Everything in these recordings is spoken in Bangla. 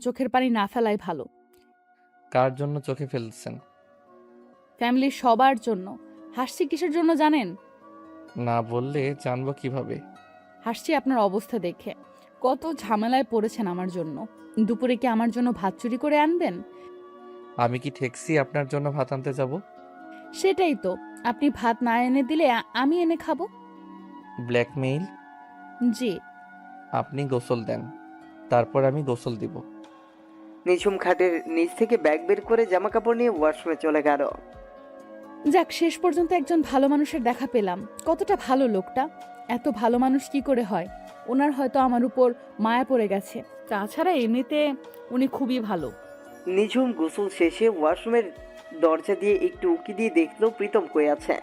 চোখের পানি না ফেলাই ভালো। কার জন্য চোখে ফেলছেন? ফ্যামিলির সবার জন্য। হাসছি কিসের জন্য জানেন? না বললে জানবো কিভাবে? হাসছি আপনার অবস্থা দেখে। কত ঝামেলায় পড়েছেন আমার জন্য। দুপুরে কি আমার জন্য ভাত চুরি করে আনবেন? আমি কি ঠেকছি আপনার জন্য ভাত আনতে যাব? সেটাই তো। আপনি ভাত না এনে দিলে আমি এনে খাবো। ব্ল্যাকমেইল? জি। আপনি গোসল দেন, তারপর আমি গোসল দিব। নিঝুম খাটের নিচ থেকে ব্যাগ বের করে জামা কাপড় নিয়ে ওয়াশরুমে চলে গেল। যাক, শেষ পর্যন্ত একজন ভালো মানুষের দেখা পেলাম। কতটা ভালো লোকটা। এত ভালো মানুষ কি করে হয়? ওনার হয়তো আমার উপর মায়া পড়ে গেছে। তাছাড়া এমনিতে উনি খুবই ভালো। নিঝুম গোসল শেষে ওয়াশরুমের দরজা দিয়ে একটু উকি দিয়ে দেখলো প্রীতম কই আছে।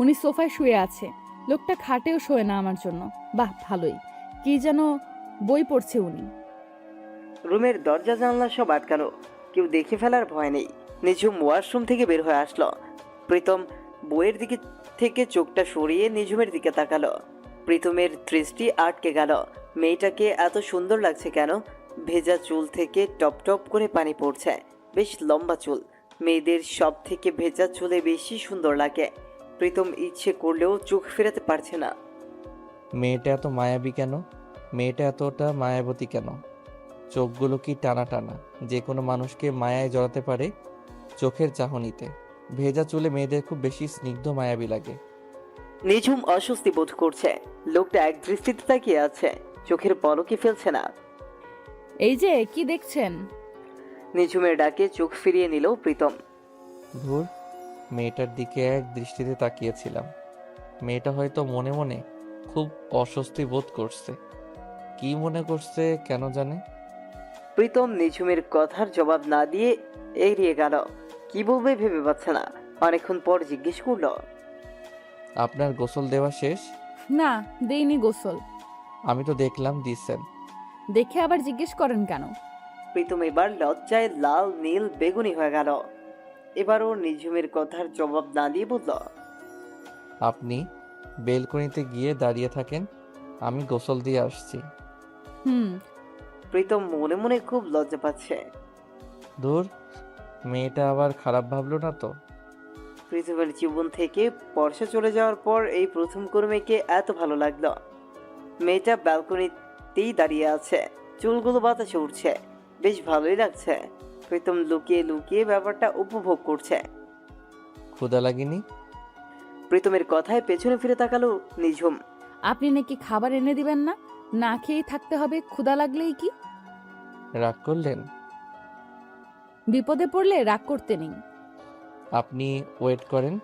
উনি সোফায় শুয়ে আছে। লোকটা খাটেও শোয় না আমার জন্য। বাহ, ভালোই। কি যেন বই পড়ছে উনি। রুমের দরজা জানলা সব আটকানো, কেউ দেখে ফেলার ভয় নেই। নিঝুম ওয়াশরুম থেকে বের হয়ে আসলো। প্রীতম বইয়ের দিকে থেকে চোখটা সরিয়ে নিঝুমের দিকে তাকালো। প্রীতমের দৃষ্টি আটকে গেল। মেয়েটাকে এত সুন্দর লাগছে কেন? ভেজা চুল থেকে টপ টপ করে পানি পড়ছে। বেশ লম্বা চুল। মেয়েদের সব থেকে ভেজা চুলে বেশি সুন্দর লাগে। প্রীতম ইচ্ছে করলেও চোখ ফেরাতে পারছে না। মেয়েটা এত মায়াবী কেন? মেয়েটা এতটা মায়াবতী কেন? চোখগুলো কি টানা টানা, যে কোনো মানুষকে মায়ায় জড়াতে পারে চোখের চাহনিতে। ভেজা চুলে মেয়েদের খুব বেশি স্নিগ্ধ মায়াবী লাগে। নিঝুম অস্বস্তি বোধ করছে। লোকটা এক দৃষ্টিতে তাকিয়ে আছে, চোখের পলকই ফেলছে না। এই যে কি দেখছেন? নিঝুমের ডাকে চোখ ফিরিয়ে নিল প্রীতম। ধুর, মেয়েটার দিকে এক দৃষ্টিতে তাকিয়েছিলাম। মেয়েটা হয়তো মনে মনে খুব অস্বস্তি বোধ করছে। কি মনে করছে কেন জানে? প্রীতম নিঝুমের কথার জবাব না দিয়ে এড়িয়ে গেল। কি বলবে ভেবে পাচ্ছে না। অনেকক্ষণ পর জিজ্ঞেস করলো, আপনার গোসল দেওয়া শেষ? না, দেইনি গোসল। আমি তো দেখলাম দিছেন। দেখে আবার জিজ্ঞেস করেন কেন? প্রীতম এবার লজ্জায় লাল নীল বেগুনি হয়ে গেল। এবার ওর নিঝুমের কথার জবাব না দিয়ে বলল, আপনি বেলকনিতে গিয়ে দাঁড়িয়ে থাকেন, আমি গোসল দিয়ে আসছি। হুম। প্রীতম মনে মনে খুব লজ্জা পাচ্ছে। ধুর, মেয়েটা আবার খারাপ ভাবলো না তো? প্রীতমের জীবন থেকে বর্ষা চলে যাওয়ার পর এই প্রথম করে মেয়েকে এত ভালো লাগলো। মেয়েটা ব্যালকনিতেই দাঁড়িয়ে আছে, চুলগুলো বাতাসে উঠছে। বেশ ভালোই লাগছে। প্রীতম লুকিয়ে লুকিয়ে ব্যাপারটা উপভোগ করছে। ক্ষুধা লাগেনি? প্রীতমের কথায় পেছনে ফিরে তাকালো নিঝুম। আপনি নাকি খাবার এনে দিবেন না? না খেয়েই থাকতে হবে ক্ষুধা লাগলেই কি? রাগ করলেন? বিপদে পড়লে রাগ করতে নেই। আপনি ওয়েট করেন,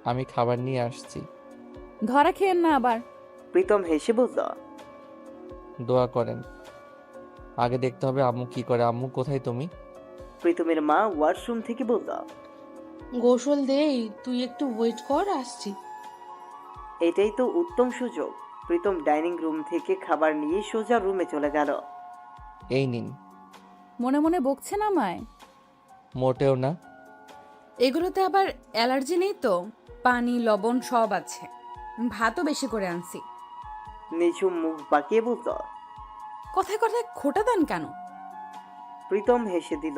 আমি খাবার নিয়ে আসছি। ধরা খেয়েন না আবার। প্রীতম হেসে বলল, দোয়া করেন। আগে দেখতে হবে আম্মু কি করে। আম্মু কোথায় তুমি? প্রীতমের মা ওয়াশরুম থেকে বলল, গোসল দেই, তুই একটু ওয়েট কর, আসছি। এটাই তো উত্তম সুযোগ। প্রীতম ডাইনিং রুম থেকে খাবার নিয়ে সোজা রুমে চলে গেল। এই নিন। মনে মনে বকছেন আমায়? মোটেও না। এগুলোতে আবার অ্যালার্জি নেই তো? পানি লবণ সব আছে। ভাতও বেশি করে আনছি। নিঝুম মুখ বাঁকিয়ে বলল। কথায় কথায় খোটা দেন কেন? প্রীতম হেসে দিল।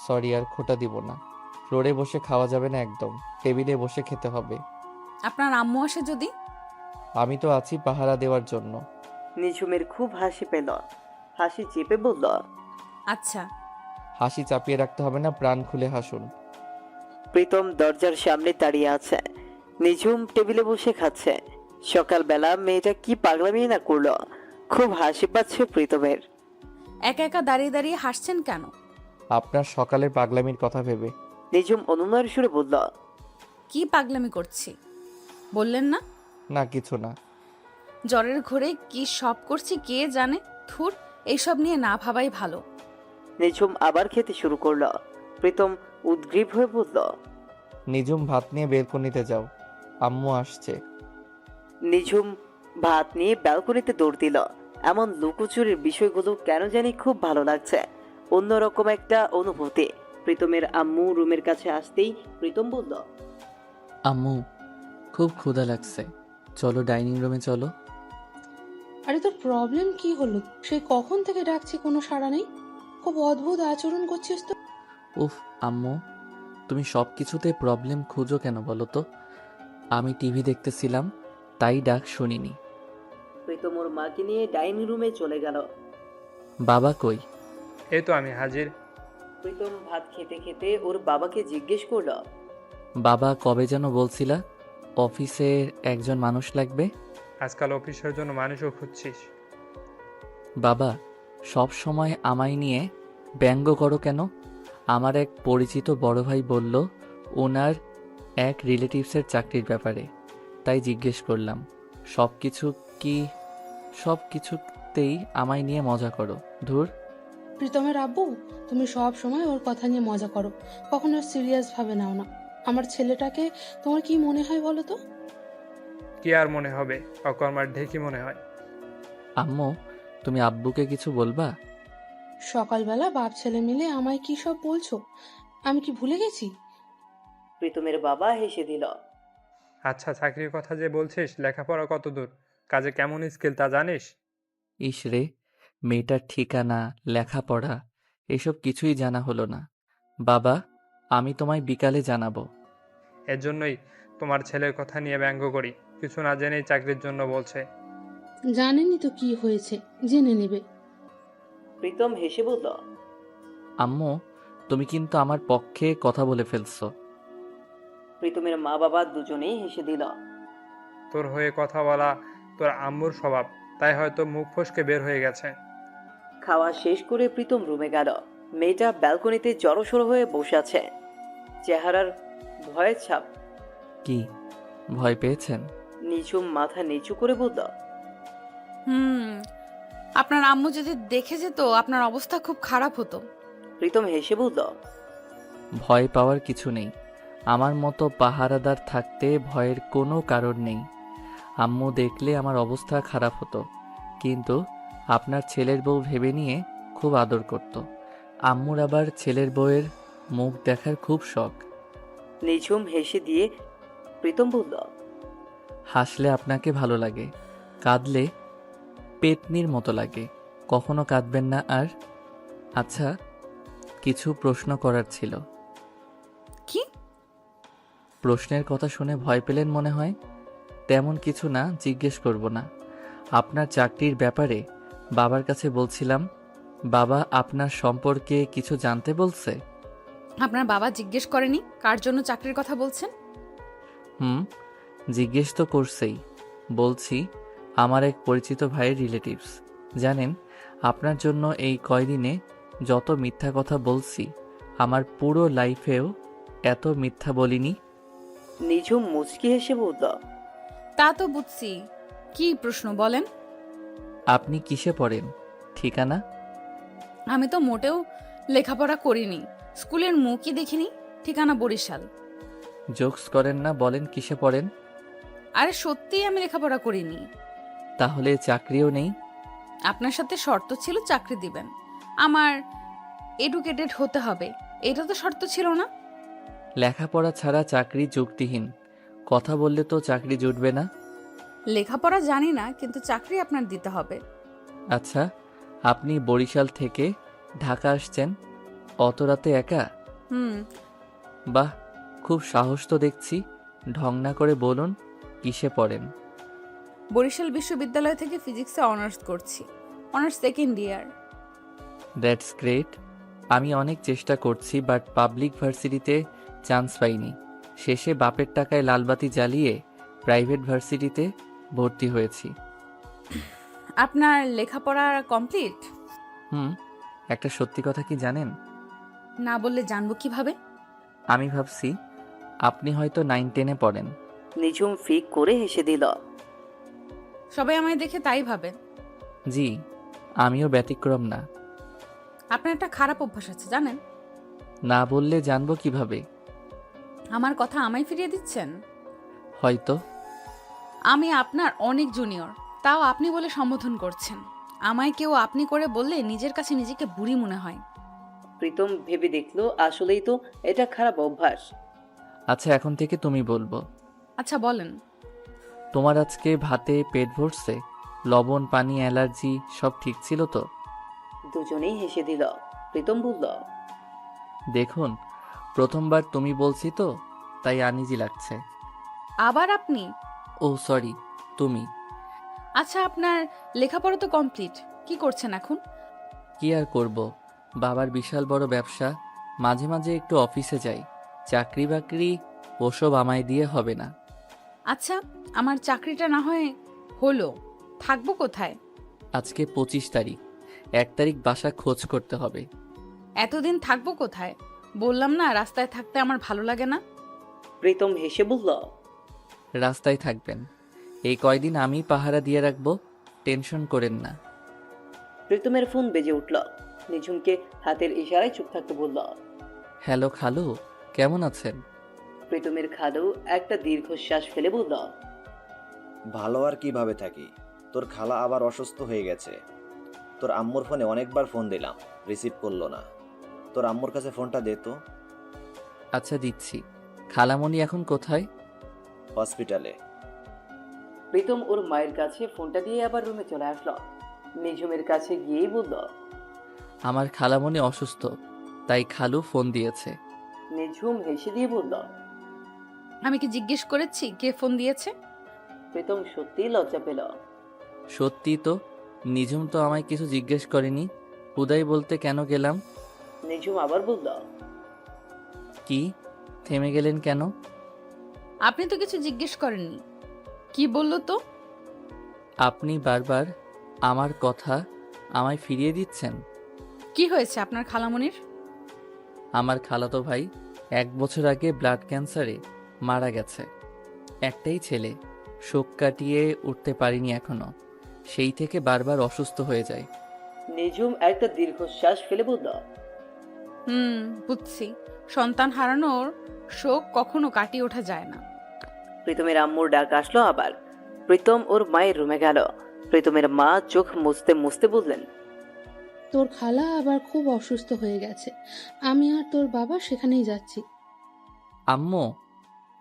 সরি, আর খোটা দিব না। ফ্লোরে বসে খাওয়া যাবে না একদম, টেবিলে বসে খেতে হবে। আপনার আম্মু আসে যদি? আমি তো আছি পাহারা দেওয়ার জন্য। নিঝুমের খুব হাসি পেল। হাসি চেপে বলল, আচ্ছা। হাসি চাপিয়ে রাখতে হবে না, প্রাণ খুলে হাসুন। প্রীতম দরজার সামনে দাঁড়িয়ে আছে। নিঝুম টেবিলে বসে খাচ্ছে। সকালবেলা মেয়েটা কি পাগলামি না করলো। খুব হাসি পাচ্ছে প্রীতমের। একা একা দাঁড়িয়ে দাঁড়িয়ে হাসছেন কেন? আপনার সকালের পাগলামির কথা ভেবে। নিঝুম অনুনয়ের সুরে বলল, কি পাগলামি করছি বললেন না? না, কিছু না। জ্বরের ঘোরে কি সব করছি কে জানে। থুর, এইসব নিয়ে না ভাবাই ভালো। নিঝুম আবার খেতে শুরু করলো। প্রীতম উদ্গ্রীব হয়ে বলল, নিজুম ভাত নিয়ে বেলকনিতে যাও, আম্মু আসছে। নিঝুম ভাত নিয়ে ব্যালকনিতে দৌড় দিল। এমন লুকোচুরির বিষয়গুলো কেন জানি খুব ভালো লাগছে। অন্যরকম একটা অনুভূতি। প্রীতমের আম্মু রুমের কাছে আসতেই প্রীতম বলল, আম্মু, খুব ক্ষুধা লাগছে, চলো ডাইনিং রুমে চলো। আরে তোর প্রবলেম কি হলো? সে কখন থেকে ডাকছি, কোনো সাড়া নেই। খুব অদ্ভুত আচরণ করছিস তো। উফ আম্মু, তুমি সব কিছুতে প্রবলেম খুঁজো কেন বলো তো? আমি টিভি দেখতেছিলাম, তাই ডাক শুনিনি। প্রীতম ওর মাকে নিয়ে ডাইনিং রুমে চলে গেল। বাবা কই? এই তো আমি হাজির। প্রীতম ভাত খেতে খেতে ওর বাবাকে জিজ্ঞেস করলো, বাবা কবে যেন বলছিলা অফিসে একজন মানুষ লাগবে? আজকাল অফিসের জন্য মানুষও খুঁজছিস? বাবা সব সময় আমায় নিয়ে ব্যঙ্গ করো কেন? আমার এক পরিচিত বড় ভাই বলল ওনার এক রিলেটিভসের চাকরির ব্যাপারে, তাই জিজ্ঞেস করলাম। সব কিছুতেই আমায় নিয়ে মজা করো। ধুর। প্রীতমের আব্বু, তুমি সব সময় ওর কথা নিয়ে মজা করো, কখনো সিরিয়াস ভাবে নাও না। আমার ছেলেটাকে তোমার কি মনে হয় বলো তো? কি আর মনে হবে, অকর্মার ঢেকি মনে হয়। আম্মু, তুমি আব্বুকে কিছু বলবা? সকালবেলা বাপ ছেলে মিলে আমায় কি সব বলছো, আমি কি ভুলে গেছি? প্রীতমের বাবা হেসে দিল। আচ্ছা, চাকরির কথা যে বলছিস, লেখাপড়া কত দূর, কাজে কেমন স্কিল তা জানিস? ইস রে, মেয়েটার ঠিকানা, লেখাপড়া এসব কিছুই জানা হলো না। বাবা, আমি তোমায় বিকালে জানাবো। এর জন্যই তোমার ছেলের কথা নিয়ে ব্যঙ্গ করি, কিছু না জেনেই চাকরির জন্য বলছে। জানেনি তো কি হয়েছে, জেনে নেবে। প্রীতম হেসে বলল, আম্মু, তুমি কিন্তু আমার পক্ষে কথা বলে ফেলছো। প্রীতমের মা বাবা দুজনেই হেসে দিল। তোর হয়ে কথা বলা তোর আম্মুর স্বভাব, তাই হয়তো মুখ ফসকে বের হয়ে গেছে। খাওয়া শেষ করে প্রীতম রুমে গেল। মেয়েটা ব্যালকনিতে জড়সড় হয়ে বসে আছে, চেহারার ভয়ের ছাপ। কি ভয় পেয়েছেন? নিঝুম মাথা নিচু করে বলল, আপনার আম্মু যদি দেখে যেত আপনার অবস্থা খুব খারাপ হতো। প্রীতম হেসে বলল, ভয় পাওয়ার কিছু নেই। আমার মতো পাহারাদার থাকতে ভয়ের কোনো কারণ নেই। আম্মু দেখলে আমার অবস্থা খারাপ হতো, কিন্তু আপনার ছেলের বউ ভেবে নিয়ে খুব আদর করত। আম্মুর আবার ছেলের বউয়ের মুখ দেখার খুব শখ। নিঝুম হেসে দিয়ে প্রীতম বলল, হাসলে আপনাকে ভালো লাগে, কাঁদলে পেতনির মতো লাগে। কখনো কাঁদবেন না আর। আচ্ছা, কিছু প্রশ্ন করার ছিল। কি? প্রশ্নের কথা শুনে ভয় পেলেন মনে হয়। তেমন কিছু না, জিজ্ঞেস করব না। আপনার চাকরির ব্যাপারে বাবার কাছে বলছিলাম, বাবা আপনার সম্পর্কে কিছু জানতে বলছে। আপনার বাবা জিজ্ঞেস করেনি কার জন্য চাকরির কথা বলছেন? জিজ্ঞেস তো করছেই। বলছি আমার এক পরিচিত ভাইয়ের রিলেটিভস। জানেন, আপনার জন্য এই কয়দিনে যত মিথ্যা কথা বলছি, আমার পুরো লাইফেও এত মিথ্যা বলিনি। নিঝুম মুচকি হেসে বলল, তা তো বুঝছি, কি প্রশ্ন বলেন। আপনি কিসে পড়েন? ঠিকানা? আমি তো মোটেও লেখাপড়া করিনি, স্কুলের মুখই দেখিনি। ঠিকানা বরিশাল। জোকস করেন না, বলেন কিসে পড়েন। আরে সত্যিই আমি লেখাপড়া করিনি। তাহলে চাকরিও নেই? আপনার সাথে শর্ত ছিল চাকরি দিবেন, আমার এডুকেটেড হতে হবে, এটা তো শর্ত ছিল না। লেখাপড়া ছাড়া চাকরি যুক্তিহীন। কথা বললে তো চাকরি জুটবে না। লেখাপড়া জানি না, কিন্তু চাকরি আপনার দিতে হবে। আচ্ছা, আপনি বরিশাল থেকে ঢাকা আসছেন অত রাতে একা? বাহ, খুব সাহস তো দেখছি। ঢং না করে বলুন কিসে পড়েন। বরিশাল বিশ্ববিদ্যালয় থেকে ফিজিক্সে অনার্স করছি, honours second year. That's great. আমি অনেক চেষ্টা করছি, বাট পাবলিক ভার্সিটিতে চান্স পাইনি। শেষে বাপের টাকায় লালবাতি জ্বালিয়ে প্রাইভেট ভার্সিটিতে ভর্তি হয়েছি। আপনার লেখাপড়া কমপ্লিট? একটা সত্যি কথা কি জানেন? না বললে জানবো কিভাবে? আমি ভাবছি আপনি হয়তো 9-10-এ পড়েন। নিঝুম ফিক করে হেসে দিল। সবাই আমায় দেখে তাই ভাবে। জি, আমিও ব্যতিক্রম না। আপনার একটা খারাপ অভ্যাস আছে জানেন? না বললে জানবো কিভাবে? আমার কথা আমায় ফিরিয়ে দিচ্ছেন। হয়তো। আমি আপনার অনেক জুনিয়র, তাও আপনি বলে সম্বোধন করছেন। আমায় কেউ আপনি করে বললে নিজের কাছে নিজেকে বুড়ি মনে হয়। প্রীতম ভেবে দেখলো আসলেই তো এটা খারাপ অভ্যাস। আচ্ছা, এখন থেকে তুমি বলবো। আচ্ছা বলেন। তোমার আজকে ভাতে পেট ভরছে? লবণ, পানি, অ্যালার্জি সব ঠিক ছিল তো? দুজনেই হেসে দিল। প্রীতম বলল, দেখুন, প্রথমবার তুমি বলছি তো, তাই আনইজি লাগছে। আবার আপনি? ও সরি, তুমি। আচ্ছা, আপনার লেখাপড়া তো কমপ্লিট, কি করছেন এখন? কি আর করব, বাবার বিশাল বড় ব্যবসা, মাঝে মাঝে একটু অফিসে যাই। চাকরি বাকরি ওসব আমায় দিয়ে হবে না। আচ্ছা, আমার চাকরিটা না হয় হলো, থাকবো কোথায়? আজকে 25 তারিখ, 1 তারিখ বাসা খোঁজ করতে হবে। এতদিন থাকবো কোথায়? বললাম না, রাস্তায় থাকতে আমার ভালো লাগে না। প্রীতম হেসে বলল, রাস্তায় থাকবেন, এই কয়দিন আমি পাহারা দিয়ে রাখবো, টেনশন করেন না। প্রীতমের ফোন বেজে উঠল। নিঝুমকে হাতের ইশারায় চুপ থাকতে বলল। হ্যালো খালু, কেমন আছেন? প্রীতমের খালু একটা দীর্ঘশ্বাস ফেলে বলল, ভালো আর কিভাবে থাকি, তোর খালা আবার অসুস্থ হয়ে গেছে। তোর আম্মুর ফোনে অনেকবার ফোন দিলাম, রিসিভ করলো না। তোর আম্মুর কাছে ফোনটা দে তো। আচ্ছা দিচ্ছি। খালামণি এখন কোথায়? হসপিটালে। প্রীতম ওর মায়ের কাছে ফোনটা দিয়ে আবার রুমে চলে আসলো। নিঝুমের কাছে গিয়েই বলল। আমার খালামণি অসুস্থ, তাই খালু ফোন দিয়েছে। নিঝুম হেসে দিয়ে বলল। আমি কি জিজ্ঞেস করেছি কে ফোন দিয়েছে? প্রীতম সত্যিই লজ্জা পেল। সত্যি তো, নিঝুম তো আমায় কিছু জিজ্ঞেস করেনি। উদয় বলতে কেন গেলাম? নিঝুম আবার বলল। কি, থেমে গেলেন কেন? আপনি তো কিছু জিজ্ঞেস করেননি। কি বললো তো? আপনি বারবার আমার কথা আমায় ফিরিয়ে দিচ্ছেন। কি হয়েছে আপনার খালামণির? আমার খালাতো ভাই 1 বছর আগে ব্লাড ক্যান্সারে মারা গেছে। একটাই ছেলে, শোক কাটিয়ে উঠতে পারিনি এখনো। সেই থেকে বারবার অসুস্থ হয়ে যায়। নিঝুম একটা দীর্ঘশ্বাস ফেলে বলল। বুঝছি। সন্তান হারানোর শোক কখনো কাটিয়ে ওঠা যায় না। প্রীতমের আম্মুর ডাক আসলো আবার। প্রীতম ওর মায়ের রুমে গেল। প্রীতমের মা চোখ মুছতে মুছতে বললেন। তোর খালা আবার খুব অসুস্থ হয়ে গেছে, আমি আর তোর বাবা সেখানেই যাচ্ছি। আম্মু,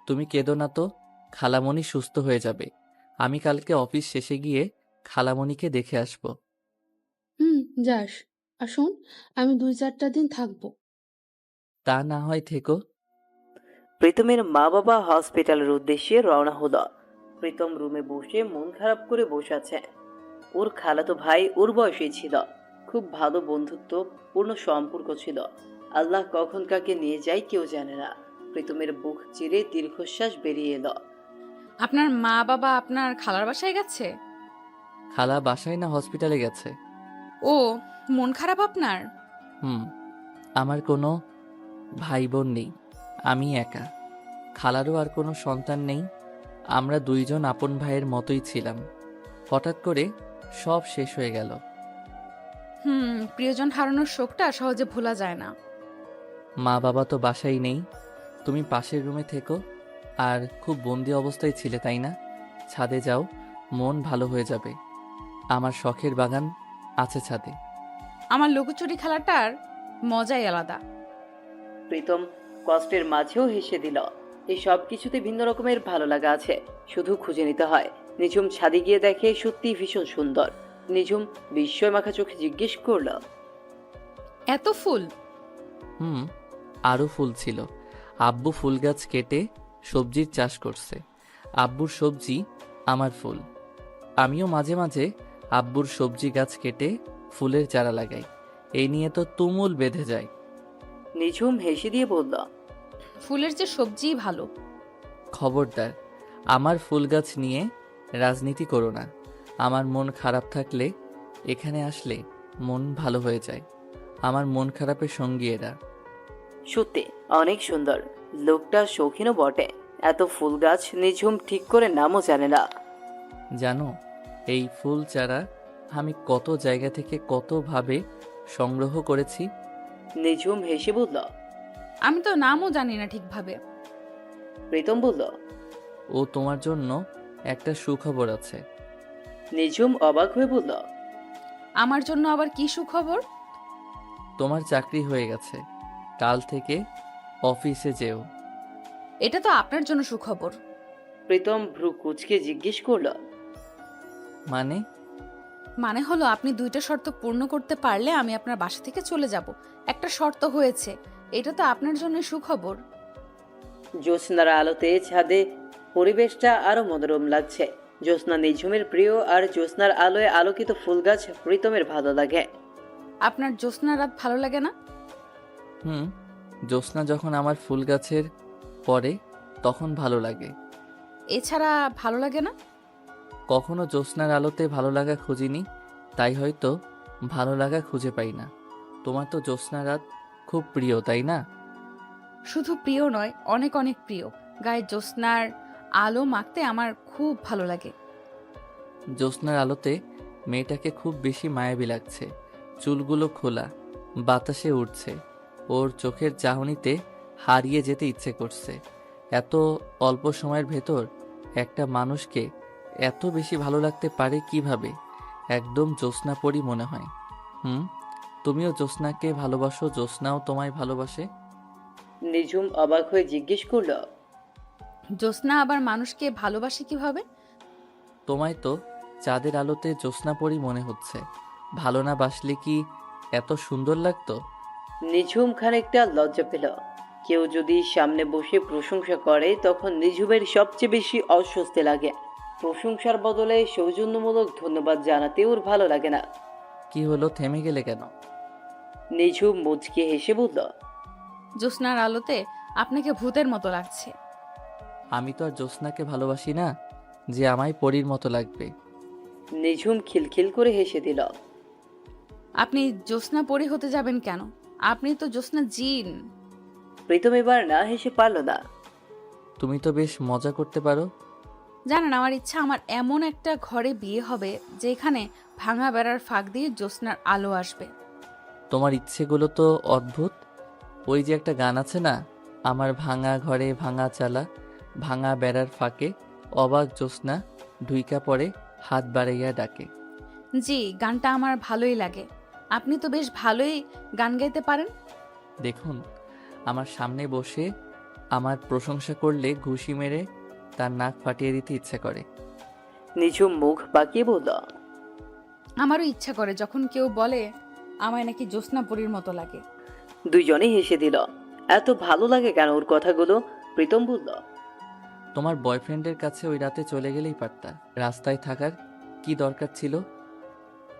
তুমি কেঁদো না তো, খালামণি সুস্থ হয়ে যাবে। আমি কালকে অফিস শেষে গিয়ে খালামণিকে দেখে আসব। যাস। আর শোন, আমি 2-4টা দিন থাকবো। তা না হয় থেকো। প্রীতমের মা বাবা হসপিটালের উদ্দেশ্যে রওনা হলো। প্রীতম রুমে বসে মন খারাপ করে বসে আছে। ওর খালাতো ভাই ওর বয়সেই ছিল। খুব ভালো বন্ধুত্ব পূর্ণ সম্পর্ক ছিল। আল্লাহ কখন কাকে নিয়ে যায় কেউ জানে না। প্রীতমের বুক চিরে দীর্ঘশ্বাস বেরিয়ে এলো। আপনার মা বাবা আপনার খালার বাসায় গেছে? খালা বাসায় না হসপিটালে গেছে। ও, মন খারাপ আপনার? আমার কোনো ভাই বোন নেই, আমি একা। খালারও আর কোনো সন্তান নেই। আমরা 2 জন আপন ভাইয়ের মতোই ছিলাম। হঠাৎ করে সব শেষ হয়ে গেল। প্রিয়জন হারানোর শোকটা সহজে ভোলা যায় না। মা বাবা তো বাসায় নেই। তুমি পাশের রুমে থেকো। আর খুব বন্দি অবস্থায় ছিলে তাই না? ছাদে যাও, মন ভালো হয়ে যাবে। আমার শখের বাগান আছে ছাদে। আমার লুকোচুরি খেলাটার মজাই আলাদা। প্রীতম কষ্টের মাঝেও হেসে দিল। এই সব কিছুতে ভিন্ন রকমের ভালো লাগা আছে, শুধু খুঁজে নিতে হয়। নিঝুম ছাদে গিয়ে দেখে সত্যিই ভীষণ সুন্দর। নিঝুম বিস্ময় মাখা চোখে জিজ্ঞেস করল। এত ফুল? আরও ফুল ছিল। আব্বু ফুল গাছ কেটে সবজির চাষ করছে। আব্বুর সবজি আমার ফুল। আমিও মাঝে মাঝে আব্বুর সবজি গাছ কেটে ফুলের চারা লাগাই। এই নিয়ে তো তুমুল বেঁধে যায়। নিঝুম হেসে দিয়ে বলল। ফুলের যে সবজিই ভালো। খবরদার, আমার ফুল গাছ নিয়ে রাজনীতি করো না। আমার মন খারাপ থাকলে এখানে আসলে মন ভালো হয়ে যায়। আমার মন খারাপের সঙ্গী এরা। সত্যি অনেক সুন্দর। লোকটা শৌখিনও বটে। এত ফুল গাছ নিঝুম ঠিক করে নামও জানে না। জানো, এই ফুল চারা আমি কত জায়গা থেকে কতভাবে সংগ্রহ করেছি। নিঝুম হেসে বলল। আমি তো নামও জানি না ঠিকভাবে। প্রীতম বলল। ও তোমার জন্য একটা সুখবর আছে। নিঝুম অবাক হয়ে বলল। আমার জন্য আবার কি সুখবর? তোমার চাকরি হয়ে গেছে। কাল থেকে অফিসে যেও। এটা তো আপনার জন্য সুখবর। প্রীতম ভ্রু কুচকে জিজ্ঞেস করল। মানে? মানে হলো আপনি 2টা শর্ত পূর্ণ করতে পারলে আমি আপনার বাসা থেকে চলে যাব। একটা শর্ত হয়েছে, এটা তো আপনার জন্য সুখবর। জ্যোৎস্নার আলোতে ছাদে পরিবেশটা আরো মনোরম লাগছে। জ্যোৎস্না নিঝুমের প্রিয়, আর জ্যোৎস্নার আলোয় আলোকিত ফুল গাছ প্রীতমের ভালো লাগে। আপনার জ্যোৎস্না রাত ভালো লাগে না? হুম, জ্যোৎস্না যখন আমার ফুল গাছের পরে তখন ভালো লাগে। এছাড়া ভালো লাগে না? কখনো জ্যোৎস্নার আলোতে ভালো লাগা খুঁজিনি, তাই হয়তো ভালো লাগা খুঁজে পাই না। তোমার তো জ্যোৎস্না রাত খুব প্রিয়, তাই না? শুধু প্রিয় নয়, অনেক অনেক প্রিয়। গায়ে জ্যোৎস্নার আলো মাখতে আমার খুব ভালো লাগে। জ্যোৎস্নার আলোতে মেয়েটাকে খুব বেশি মায়াবী লাগছে। চুলগুলো খোলা, বাতাসে উঠছে। ওর চোখের চাহনিতে হারিয়ে যেতে ইচ্ছে করছে। এত অল্প সময়ের ভেতর একটা মানুষকে এত বেশি ভালো লাগতে পারে কিভাবে? একদম জ্যোৎস্না পরি মনে হয়। তুমিও জ্যোৎস্নাকে ভালোবাসো, জ্যোৎস্নাও তোমায় ভালোবাসে? নিঝুম অবাক হয়ে জিজ্ঞেস করলো, জ্যোৎস্না আবার মানুষকে ভালোবাসে কিভাবে? তোমায় তো চাঁদের আলোতে জ্যোৎস্না পরি মনে হচ্ছে। ভালো না বাসলে কি এত সুন্দর লাগতো? নিঝুম খানিকটা লজ্জা পেল। কেউ যদি সামনে বসে প্রশংসা করে তখন নিঝুমের সবচেয়ে বেশি অস্বস্তি লাগে। প্রশংসার বদলে সৌজন্যমূলক ধন্যবাদ জানাতে ওর ভালো লাগে না। কি হলো, থেমে গেলে কেন? নিঝুম মুচকে হেসে বলল, জ্যোৎস্নার আলোতে আপনাকে ভূতের মতো লাগছে। আমি তো আর জ্যোৎস্নাকে ভালোবাসি না যে আমায় পরীর মতো লাগবে। নিঝুম খিলখিল করে হেসে দিল। আপনি জ্যোৎস্না পরি হতে যাবেন কেন? আপনি তো জ্যোৎস্না জিন। প্রীতম এবার না হেসে পারল না। তুমি তো বেশ মজা করতে পারো। জানেন, আমার ইচ্ছা আমার এমন একটা ঘরে বিয়ে হবে যেখানে ভাঙা বেড়ার ফাঁক দিয়ে জ্যোৎস্নার আলো আসবে। তোমার ইচ্ছেগুলো তো অদ্ভুত। ওই যে একটা গান আছে না, আমার ভাঙা ঘরে ভাঙা চালা, ভাঙা বেড়ার ফাঁকে অবাক জ্যোৎস্না ঢুইকা পড়ে হাত বাড়াইয়া ডাকে। জি, গানটা আমার ভালোই লাগে। আপনি তো বেশ ভালোই গান গাইতে পারেন। দেখুন, আমার সামনে বসে আমার প্রশংসা করলে ঘুষি মেরে তার নাক ফাটিয়ে দিতে ইচ্ছে করে। নিঝুম মুখ বাঁকিয়ে বলল, আমারও ইচ্ছা করে যখন কেউ বলে আমায় নাকি জ্যোৎস্না পরীর মতো লাগে। দুইজনেই হেসে দিল। এত ভালো লাগে কেন ওর কথাগুলো? প্রীতম বলল, তোমার বয়ফ্রেন্ডের কাছে ওই রাতে চলে গেলেই পারতা। রাস্তায় থাকার কি দরকার ছিল?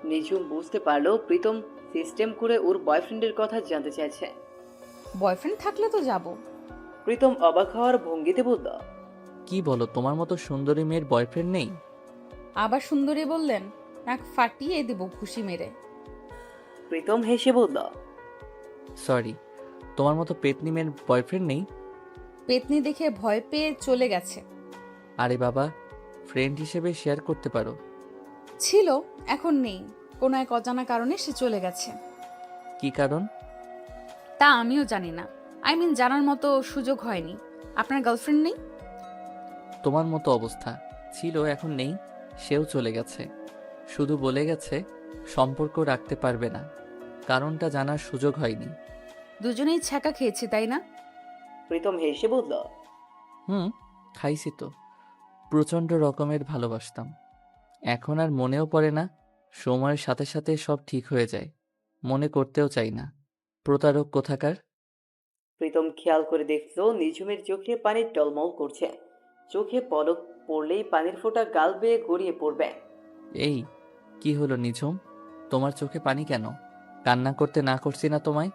নিঝুম বুঝতে পারলো প্রীতম সিস্টেম করে ওর বয়ফ্রেন্ডের কথা জানতে চাইছে। বয়ফ্রেন্ড থাকলে তো যাব। প্রীতম অবাক হওয়ার ভঙ্গিতে বলল, কি বলো, তোমার মতো সুন্দরী মেয়ের বয়ফ্রেন্ড নেই? আবার সুন্দরী বললেন? নাক ফাটিয়ে দেব ঘুষি মেরে। প্রীতম হেসে বলল, সরি, তোমার মতো পেতনি মেয়ের বয়ফ্রেন্ড নেই? পেতনি দেখে ভয় পেয়ে চলে গেছে। আরে বাবা, ফ্রেন্ড হিসেবে শেয়ার করতে পারো। ছিল, এখন নেই। কোনো এক অজানা কারণে সে চলে গেছে। কি কারণ? তা আমিও জানি না। জানার মতো সুযোগ হয়নি। আপনার গার্লফ্রেন্ড নেই? তোমার মতো অবস্থা। ছিল, এখন নেই। সেও চলে গেছে। শুধু বলে গেছে সম্পর্ক রাখতে পারবে না। কারণটা জানার সুযোগ হয়নি। দুজনেই ছ্যাঁকা খেয়েছি, তাই না? প্রীতম হেসে বলল, খাইছি তো। প্রচণ্ড রকমের ভালোবাসতাম। এখন আর মনেও পড়ে না। সময়ের সাথে সাথে সব ঠিক হয়ে যায়। মনে করতেও চাই না। প্রতারক কোথাকার। প্রীতম খেয়াল করে দেখলো নিঝুমের চোখে পানি টলমল করছে। চোখে পলক পড়লেই পানির ফোঁটা গাল বেয়ে গড়িয়ে পড়বে। এই, কি হলো নিঝুম? তোমার চোখে পানি কেন? কান্না করতে না করছি না তোমায়?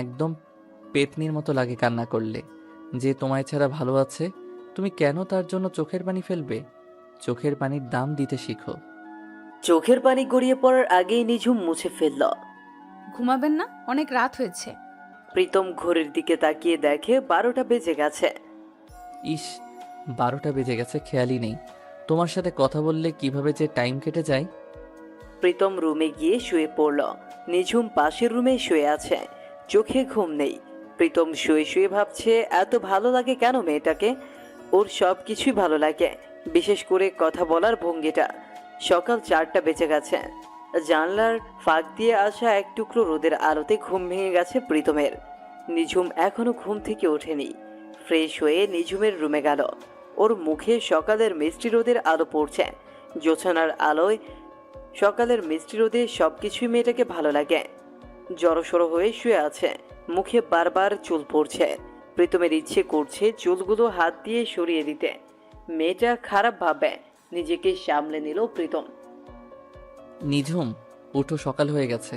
একদম পেতনির মতো লাগে কান্না করলে। যে তোমায় ছাড়া ভালো আছে, তুমি কেন তার জন্য চোখের পানি ফেলবে? চোখের পানির দাম দিতে শিখো। চোখের পানি গড়িয়ে পড়ার আগেই নিঝুম মুছে ফেলল। ঘুমাবেন না? অনেক রাত হয়েছে। প্রীতম ঘড়ির দিকে তাকিয়ে দেখে 12টা বেজে গেছে। ইস, 12টা বেজে গেছে, খেয়ালই নেই। তোমার সাথে কথা বললে কিভাবে যে টাইম কেটে যায়। প্রীতম রুমে গিয়ে শুয়ে পড়ল। নিঝুম পাশের রুমে শুয়ে আছে, চোখে ঘুম নেই। প্রীতম শুয়ে শুয়ে ভাবছে এত ভালো লাগে কেন মেয়েটাকে। ওর সব কিছুই ভালো লাগে, বিশেষ করে কথা বলার ভঙ্গিটা। সকাল 4টা বেজে গেছে। জানলার ফাঁক দিয়ে আসা এক টুকরো রোদের আলোতে ঘুম ভেঙে গেছে প্রীতমের। নিঝুম এখনো ঘুম থেকে ওঠেনি। ফ্রেশ হয়ে নিঝুমের রুমে গেল। ওর মুখে সকালের মিষ্টি রোদের আলো পড়ছে। জ্যোৎস্নার আলোয় সকালের মিষ্টি রোদে সবকিছুই মেয়েটাকে ভালো লাগে। জড়সড় হয়ে শুয়ে আছে, মুখে বারবার চুল পড়ছে। প্রীতমের ইচ্ছে করছে চুলগুলো হাত দিয়ে সরিয়ে দিতে। মেয়েটা খারাপ ভাবে নিজেকে সামলে নিল প্রীতম। নিঝুম, উঠো, সকাল হয়ে গেছে।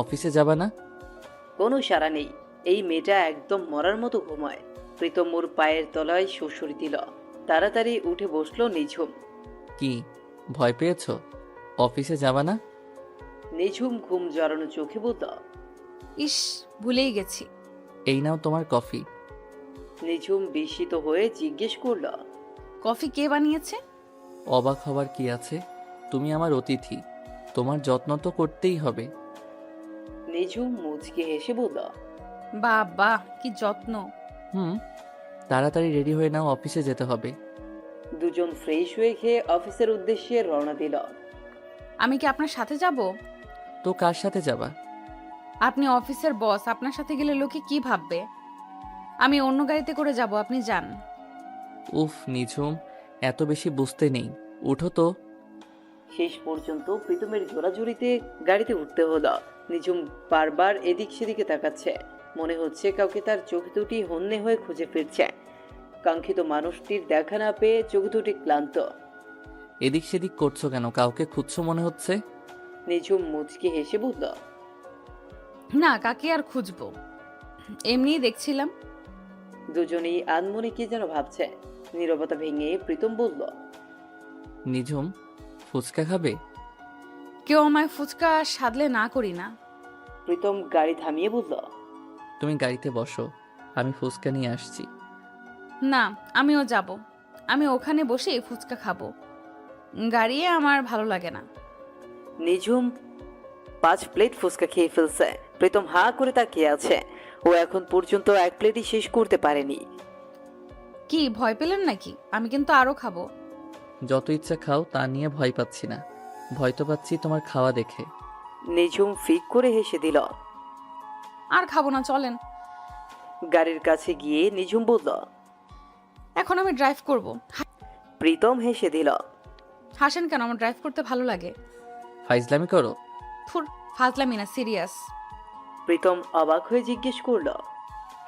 অফিসে যাবা না? কোনো সাড়া নেই। এই মেয়েটা একদম মরার মতো ঘুমায়। প্রীতম ওর পায়ের তলায় শ্বশুরি দিল। তাড়াতাড়ি উঠে বসলো নিঝুম। কি ভয় পেয়েছো? অফিসে যাবা না? নিঝুম ঘুম জড়ানো চোখে বলল। ইস, ভুলেই গেছি। এই নাও তোমার কফি। নিঝুম বিস্মিত হয়ে জিজ্ঞেস করল। কফি কে বানিয়েছে? অবাক হবার কি আছে? তুমি আমার অতিথি, তোমার যত্ন তো করতেই হবে। নিঝুম মুচকে হেসে বলল। বাহ বাহ, কি যত্ন। হুম, তাড়াতাড়ি রেডি হয়ে নাও, অফিসে যেতে হবে। দুজন ফ্রেশ হয়ে খেয়ে অফিসের উদ্দেশ্যে রওনা দিল। আমি কি আপনার সাথে যাব? তো কার সাথে যাবা? আপনি অফিসের বস, আপনার সাথে গেলে লোকে কি ভাববে? আমি অন্য গাড়িতে করে যাব, আপনি যান। উফ নিঝুম, এত বেশি বুঝতে নেই, উঠো তো। শেষ পর্যন্ত প্রীতমের জোরাজুরিতে গাড়িতে উঠতে হলো। নিঝুম বারবার এদিক সেদিকে তাকাচ্ছে। মনে হচ্ছে কাউকে তার চোখ দুটি হন্যে হয়ে খুঁজে ফিরছে। কাঙ্ক্ষিত মানুষটির দেখা না পেয়ে চোখ দুটি ক্লান্ত। এদিক সেদিক করছো কেন? কাউকে খুঁজছো মনে হচ্ছে। নিঝুম মুচকি হেসে বলল। না, কাকে আর খুঁজবো, এমনিই দেখছিলাম। দুজনেই আনমনে কি যেন ভাবছে। নীরবতা ভেঙে প্রীতম বলল। নিঝুম, ফুচকা খাবে? কেউ আমায় ফুচকা সাধলে না করি না। প্রীতম গাড়ি থামিয়ে বলল। তুমি গাড়িতে বসো, আমি ফুচকা নিয়ে আসছি। না, আমিও যাব। আমি ওখানে বসে ফুচকা খাবো, গাড়িয়ে আমার ভালো লাগে না। নিঝুম 5 প্লেট ফুচকা খেয়ে ফেলছে। প্রীতম হা করে তাকিয়ে আছে। ও এখন পর্যন্ত 1 প্লেটই শেষ করতে পারেনি। কি ভয় পেলেন নাকি? আমি কিন্তু আরো খাবো। যত ইচ্ছা খাও, তা নিয়ে ভয় পাচ্ছি না, ভয় তো পাচ্ছি তোমার খাওয়া দেখে। নিঝুম ফিক করে হেসে দিল। আর খাবো না, চলেন। গাড়ির কাছে গিয়ে নিঝুম বলল। এখন আমি ড্রাইভ করব। প্রীতম হেসে দিল। হাসেন কেন? আমার ড্রাইভ করতে ভালো লাগে। ফাইজলামি করো? ফুর, ফাজলামি না, সিরিয়াস। প্রীতম অবাক হয়ে জিজ্ঞেস করল।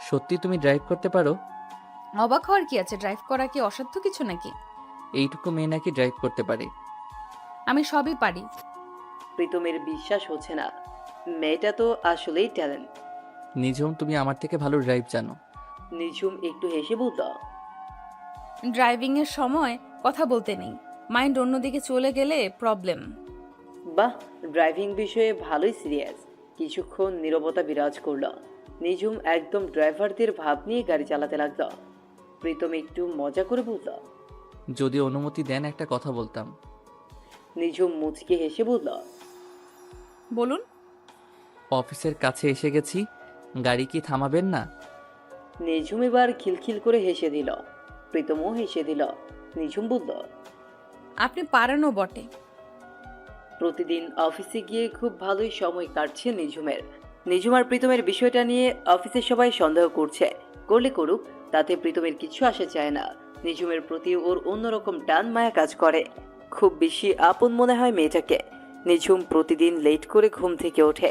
সত্যি তুমি ড্রাইভ করতে পারো? অবাক হওয়ার কি আছে? ড্রাইভ করা কি অসাধ্য কিছু নাকি? এইটুকু মেয়ে নাকি ড্রাইভ করতে পারে? আমি সবই পারি। প্রীতমের বিশ্বাস হচ্ছে না। মেয়েটা তো আসলেই ট্যালেন্ট। নিঝুম, তুমি আমার থেকে ভালো ড্রাইভ জানো। নিঝুম একটু হেসে বলল। ড্রাইভিং এর সময় কথা বলতে নেই, মাইন্ড অন্যদিকে চলে গেলে প্রবলেম। বাহ, ড্রাইভিং বিষয়ে ভালোই সিরিয়াস। কিছুক্ষণ নীরবতা বিরাজ করল। নিঝুম একদম ড্রাইভারদের ভাব নিয়ে গাড়ি চালাতে লাগল। প্রীতম একটু মজা করে বলল। যদি অনুমতি দেন একটা কথা বলতাম। নিঝুম মুচকে হেসে বলল। বলুন। অফিসের কাছে এসে গেছি, গাড়ি কি থামাবেন না? নিঝুম এবার খিলখিল করে হেসে দিল। প্রীতমও হেসে দিল। নিঝুম বলল। আপনি পারেনও বটে। প্রতিদিন অফিসে গিয়ে খুব ভালোই সময় কাটছে নিঝুমের। নিঝুম আর প্রীতমের বিষয়টা নিয়ে অফিসের সবাই সন্দেহ করছে। করলে করুক, তাতে প্রীতমের কিছু আসে চায় না। নিঝুমের প্রতি ওর অন্যরকম টান মায়া কাজ করে। খুব বেশি আপন মনে হয় মেয়েটাকে। নিঝুম প্রতিদিন লেট করে ঘুম থেকে ওঠে।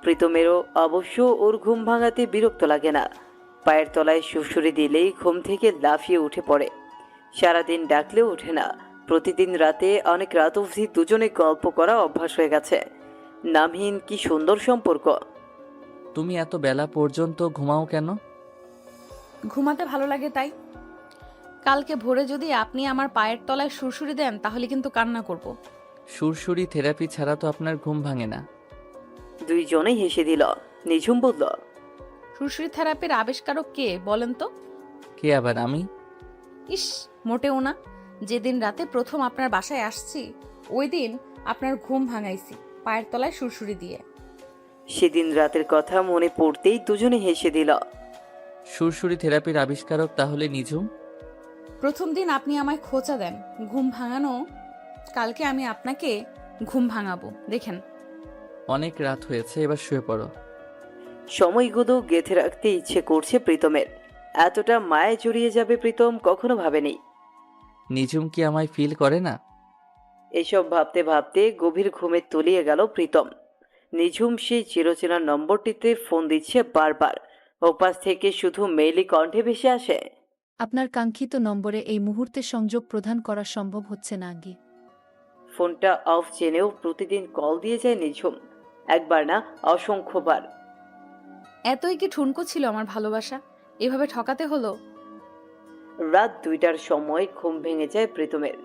প্রীতমেরও অবশ্য ওর ঘুম ভাঙাতে বিরক্ত লাগে না। পায়ের তলায় সুড়সুড়ি দিলেই ঘুম থেকে লাফিয়ে উঠে পড়ে। সারাদিন ডাকলেও ওঠে না। প্রতিদিন রাতে অনেক রাত অবধি দুজনে গল্প করা অভ্যাস হয়ে গেছে। নামহীন কি সুন্দর সম্পর্ক। তুমি এত বেলা পর্যন্ত ঘুমাও কেন? ঘুমাতে ভালো লাগে তাই। কালকে ভোরে যদি আপনি আমার পায়ের তলায় সুরসুরি দেন তাহলে কিন্তু কান্না করব। সুরসুরি থেরাপি ছাড়া তো আপনার ঘুম ভাঙে না। দুইজনেই হেসে দিল। নিঝুম বলল। সুরসুরি থেরাপির আবিষ্কারক কে বলেন তো? কে আবার? আমি? ইস, মোটেও না। যেদিন রাতে প্রথম আপনার বাসায় আসছি ওই দিন আপনার ঘুম ভাঙাইছি পায়ের তলায় সুরসুরি দিয়ে। সেদিন রাতের কথা মনে পড়তেই দুজনে হেসে দিল। সুরসুরি থেরাপির আবিষ্কারক তাহলে নিঝুম? প্রথম দিন আপনি আমায় খোঁচা দেন ঘুম ভাঙানো, কালকে আমি আপনাকে ঘুম ভাঙাবো, দেখেন। অনেক রাত হয়েছে, এবার শুয়ে পড়ো। সময়গুলো গেঁথে রাখতে ইচ্ছে করছে প্রীতমের। এতটা মায়ে জড়িয়ে যাবে প্রীতম কখনো ভাবেনি। নিঝুম কি আমায় ফিল করে না? এসব ভাবতে ভাবতে গভীর ঘুমে তলিয়ে গেল প্রীতম। নিঝুম সেই চিরচেনা নম্বরটিতে ফোন দিচ্ছে বারবার। ওপাশ থেকে শুধু মেইলি কণ্ঠে ভেসে আসে, আপনার কাঙ্ক্ষিত নম্বরে এই মুহূর্তে সংযোগ প্রদান করা সম্ভব হচ্ছে না আগে। ফোনটা অফ জেনেও প্রতিদিন কল দিয়ে যায় নিঝুম, একবার না অসংখ্যবার। এতই কি ঠুনকো ছিল আমার ভালোবাসা? এভাবে ঠকাতে হলো? রাত 2টার সময় ঘুম ভেঙে যায় প্রীতমের।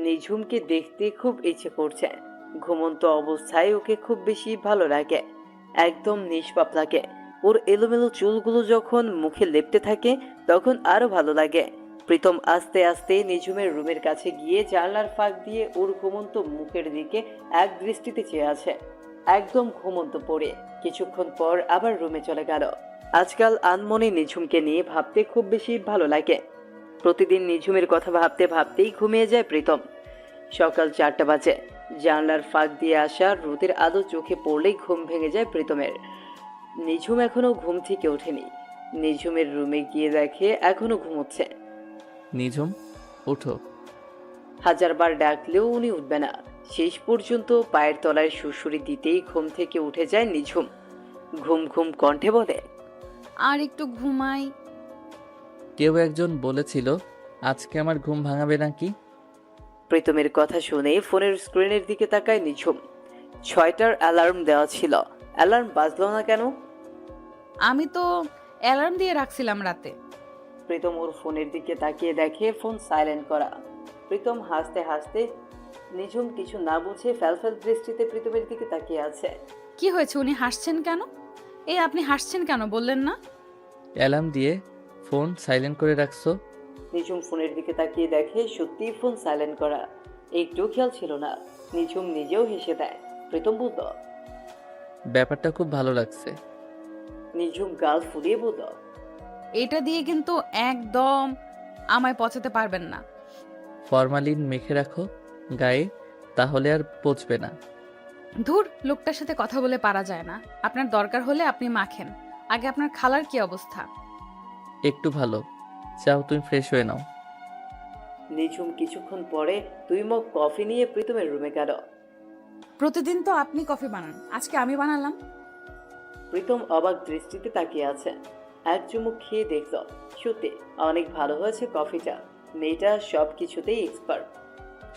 নিঝুমকে দেখতে খুব ইচ্ছে করছে। ঘুমন্ত অবস্থায় ওকে খুব বেশি ভালো লাগে, একদম নিষ্পাপ লাগে। ওর এলোমেলো চুলগুলো যখন মুখে লেপ্টে থাকে তখন আরো ভালো লাগে। প্রীতম আস্তে আস্তে নিঝুমের রুমের কাছে গিয়ে জানলার ফাঁক দিয়ে ওর ঘুমন্ত মুখের দিকে এক দৃষ্টিতে চেয়ে আছে, একদম ঘুমন্ত পড়ে। কিছুক্ষণ পর আবার রুমে চলে গেল। আজকাল আনমনে নিঝুমকে নিয়ে ভাবতে খুব বেশি ভালো লাগে। প্রতিদিন নিঝুমের কথা ভাবতে ভাবতেই ঘুমিয়ে যায় প্রীতম। সকাল 4টা বাজে। জানলার ফাঁক দিয়ে আসা রোদের আলো চোখে পড়লেই ঘুম ভেঙে যায় প্রীতমের। নিঝুম এখনো ঘুম থেকে ওঠেনি। নিঝুমের রুমে গিয়ে দেখে এখনো ঘুমোচ্ছে। নিঝুম, উঠো। হাজারবার ডাকলেও উনি উঠবে না। শেষ পর্যন্ত পায়ের তলায় সুড়সুড়ি দিতেই ঘুম থেকে উঠে যায় নিঝুম। ঘুম ঘুম কণ্ঠে বলে, আর একটু ঘুমাই। কেউ একজন বলেছিল আজকে আমার ঘুম ভাঙাবে নাকি। প্রীতমের কথা শুনে ফোনের স্ক্রিনের দিকে তাকায় নিঝুম। 6টার অ্যালার্ম দেওয়া ছিল, অ্যালার্ম বাজলো না কেন? আমি তো অ্যালার্ম দিয়ে রাখছিলাম রাতে। প্রীতম ওর ফোনের দিকে তাকিয়ে দেখে ফোন সাইলেন্ট করা। প্রীতম হাসতে হাসতে, নিঝুম কিছু না বুঝে ফ্যালফ্যাল দৃষ্টিতে প্রীতমের দিকে তাকিয়ে আছে। কি হয়েছে, উনি হাসছেন কেন? এই আপনি হাসছেন কেন বললেন না? অ্যালার্ম দিয়ে ফোন সাইলেন্ট করে রাখছো? নিঝুম ফোনের দিকে তাকিয়ে দেখে সত্যিই ফোন সাইলেন্ট করা। একটু খেয়াল ছিল না। নিঝুম নিজেও হেসে দেয়। প্রীতম বলল, ব্যাপারটা খুব ভালো লাগছে। নিঝুম গাল ফুলিয়ে বলল, এটা দিয়ে কিন্তু একদম আমায় পচাতে পারবেন না। ফরমালিন মেখে রাখো গায়ে, তাহলে আর পচবে না। ধুর, লোকটার সাথে কথা বলে পারা যায় না। আপনার দরকার হলে আপনি মাখেন। আগে আপনার খালার কি অবস্থা? একটু ভালো। চাও তুমি ফ্রেশ হয়ে নাও। নিঝুম কিছুক্ষণ পরে 2 মগ কফি নিয়ে প্রীতমের রুমে গেল। প্রতিদিন তো আপনি কফি বানান, আজকে আমি বানালাম। প্রীতম অবাক দৃষ্টিতে তাকিয়ে আছে। এক চুমুক খেয়ে দেখল, সত্যি অনেক ভালো হয়েছে কফিটা। মেয়েটা সব কিছুতেই এক্সপার্ট।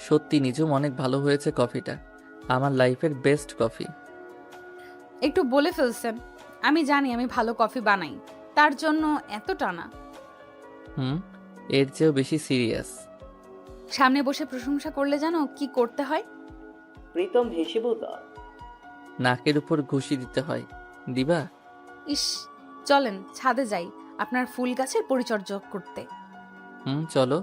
সত্যি নিঝুম, অনেক ভালো হয়েছে কফিটা। আমার লাইফের বেস্ট কফি। একটু বলে ফেলছেন। আমি জানি আমি ভালো কফি বানাই, তার জন্য এত টানা। এর চেয়েও বেশি সিরিয়াস। সামনে বসে প্রশংসা করলে জানো কি করতে হয়? প্রীতম হেসে বলল, নাকের উপর ঘুষি দিতে হয়। দিবা? ইস, চলেন ছাদে যাই আপনার ফুল গাছের পরিচর্যা করতে। চলো।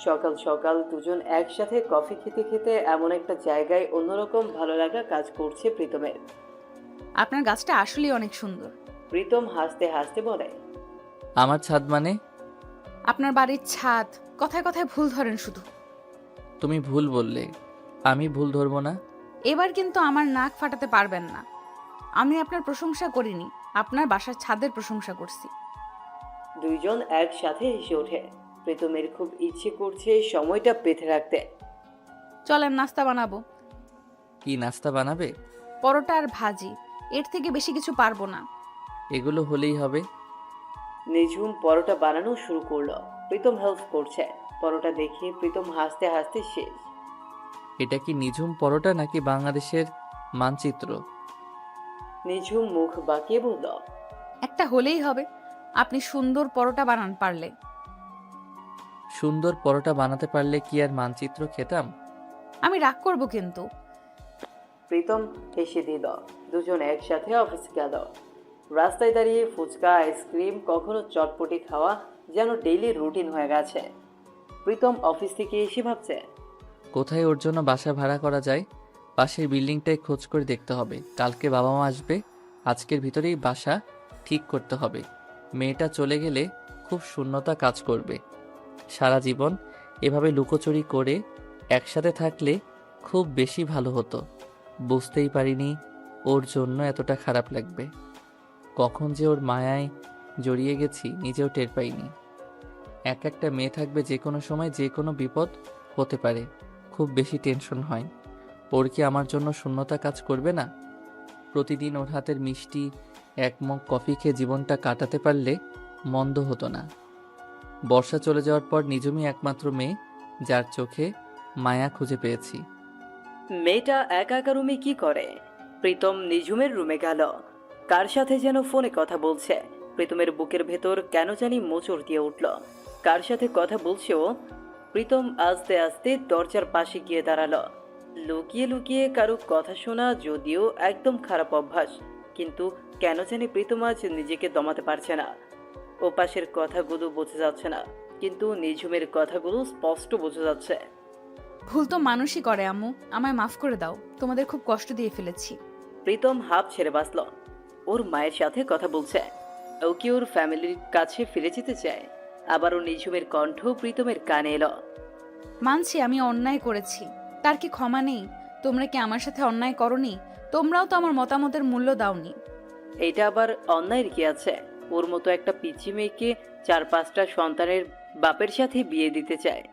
সকাল সকাল দুজন একসাথে কফি খেতে খেতে এমন একটা জায়গায় অন্যরকম ভালো লাগা কাজ করছে প্রীতমের। আপনার গাছটা আসলেই অনেক সুন্দর। প্রীতম হাসতে হাসতে বলে, আমার ছাদ মানে? আপনার বাড়ির ছাদ। কথায় কথায় ভুল ধরেন শুধু। তুমি ভুল বললে, আমি ভুল ধরবো না। এবার কিন্তু আমার নাক ফাটাতে পারবেন না। আমি আপনার প্রশংসা করিনি, আপনার বাসার ছাদের প্রশংসা করছি। দুইজন একসাথে হেসে ওঠে। প্রীতমের খুব ইচ্ছে করছে সময়টা বেঁধে রাখতে। চলেন নাস্তা বানাবো। কি নাস্তা বানাবে? পরোটা আর ভাজি, এর থেকে বেশি কিছু পারবো না। এগুলো হলেই হবে। নিঝুম পরোটা বানানো শুরু করলো। প্রীতম হেল্প করছে। পরোটা দেখে প্রীতম হাসতে হাসতে শেষ। এটা কি নিঝুম পরোটা নাকি বাংলাদেশের মানচিত্র? নিঝুম মুখ বাঁকিয়ে বলল, একটা হলেই হবে। আপনি সুন্দর পরোটা বানান পারলে। সুন্দর পরোটা বানাতে পারলে কি আর মানচিত্র খেতাম? আমি রাগ করব কিন্তু। প্রীতম হেসে দিল। দুজন একসাথে অফিস গেল। রাস্তায় দাঁড়িয়ে ফুচকা, আইসক্রিম, কখনো চটপটি খাওয়া যেন ডেইলি রুটিন হয়ে গেছে। প্রীতম অফিস থেকে এসে ভাবছে, কোথায় ওর জন্য বাসা ভাড়া করা যায়। পাশের বিল্ডিংটায় খোঁজ করে দেখতে হবে। কালকে বাবা মা আসবে, আজকের ভিতরেই বাসা ঠিক করতে হবে। মেয়েটা চলে গেলে খুব শূন্যতা কাজ করবে। সারা জীবন এভাবে লুকোচুরি করে একসাথে থাকলে খুব বেশি ভালো হতো। বুঝতেই পারিনি ওর জন্য এতটা খারাপ লাগবে। কখন যে ওর মায়ায় জড়িয়ে গেছি নিজেও টের পাইনি। এক একটা মেয়ে থাকবে, যে কোনো সময় যে কোনো বিপদ হতে পারে। খুব বেশি টেনশন হয়। ওর কি আমার জন্য শূন্যতা কাজ করবে না? প্রতিদিন ওর হাতের মিষ্টি এক মগ কফি খেয়ে জীবনটা কাটাতে পারলে মন্দ হতো না। বর্ষা চলে যাওয়ার পর নিজুমই একমাত্র মেয়ে যার চোখে মায়া খুঁজে পেয়েছি। মেয়েটা একা একা রুমে কি করে? প্রীতম নিঝুমের রুমে গেল। কার সাথে যেন ফোনে কথা বলছে। প্রীতমের বুকের ভেতর কেন জানি মোচড় দিয়ে উঠল। কার সাথে কথা বলছে ও? প্রীতম আস্তে আস্তে দরজার পাশে গিয়ে দাঁড়ালো। লুকিয়ে লুকিয়ে কারো কথা শোনা যদিও একদম খারাপ অভ্যাস, কিন্তু কেন জানি প্রীতম আজ নিজেকে দমাতে পারছে না। ও পাশের কথাগুলো বোঝা যাচ্ছে না, কিন্তু নিঝুমের কথাগুলো স্পষ্ট বোঝা যাচ্ছে। ভুল তো মানুষই করে আম্মু, আমায় মাফ করে দাও, তোমাদের খুব কষ্ট দিয়ে ফেলেছি। প্রীতম হাফ ছেড়ে বাঁচল। ওর মায়ের সাথে কথা বলছে। ও কি ওর ফ্যামিলির কাছে ফিরে যেতে চায়? আবারও নিঝুমের কণ্ঠ প্রীতমের কানে এলো। মানছি আমি অন্যায় করেছি, তার কি ক্ষমা নেই? তোমরা কি আমার সাথে অন্যায় করনি? তোমরাও তো আমার মতামতের মূল্য দাওনি। এটা আবার অন্যায়ের কি আছে? ওর মতো একটা পিচ্চি মেয়েকে 4-5টা সন্তানের বাপের সাথে বিয়ে দিতে চায়।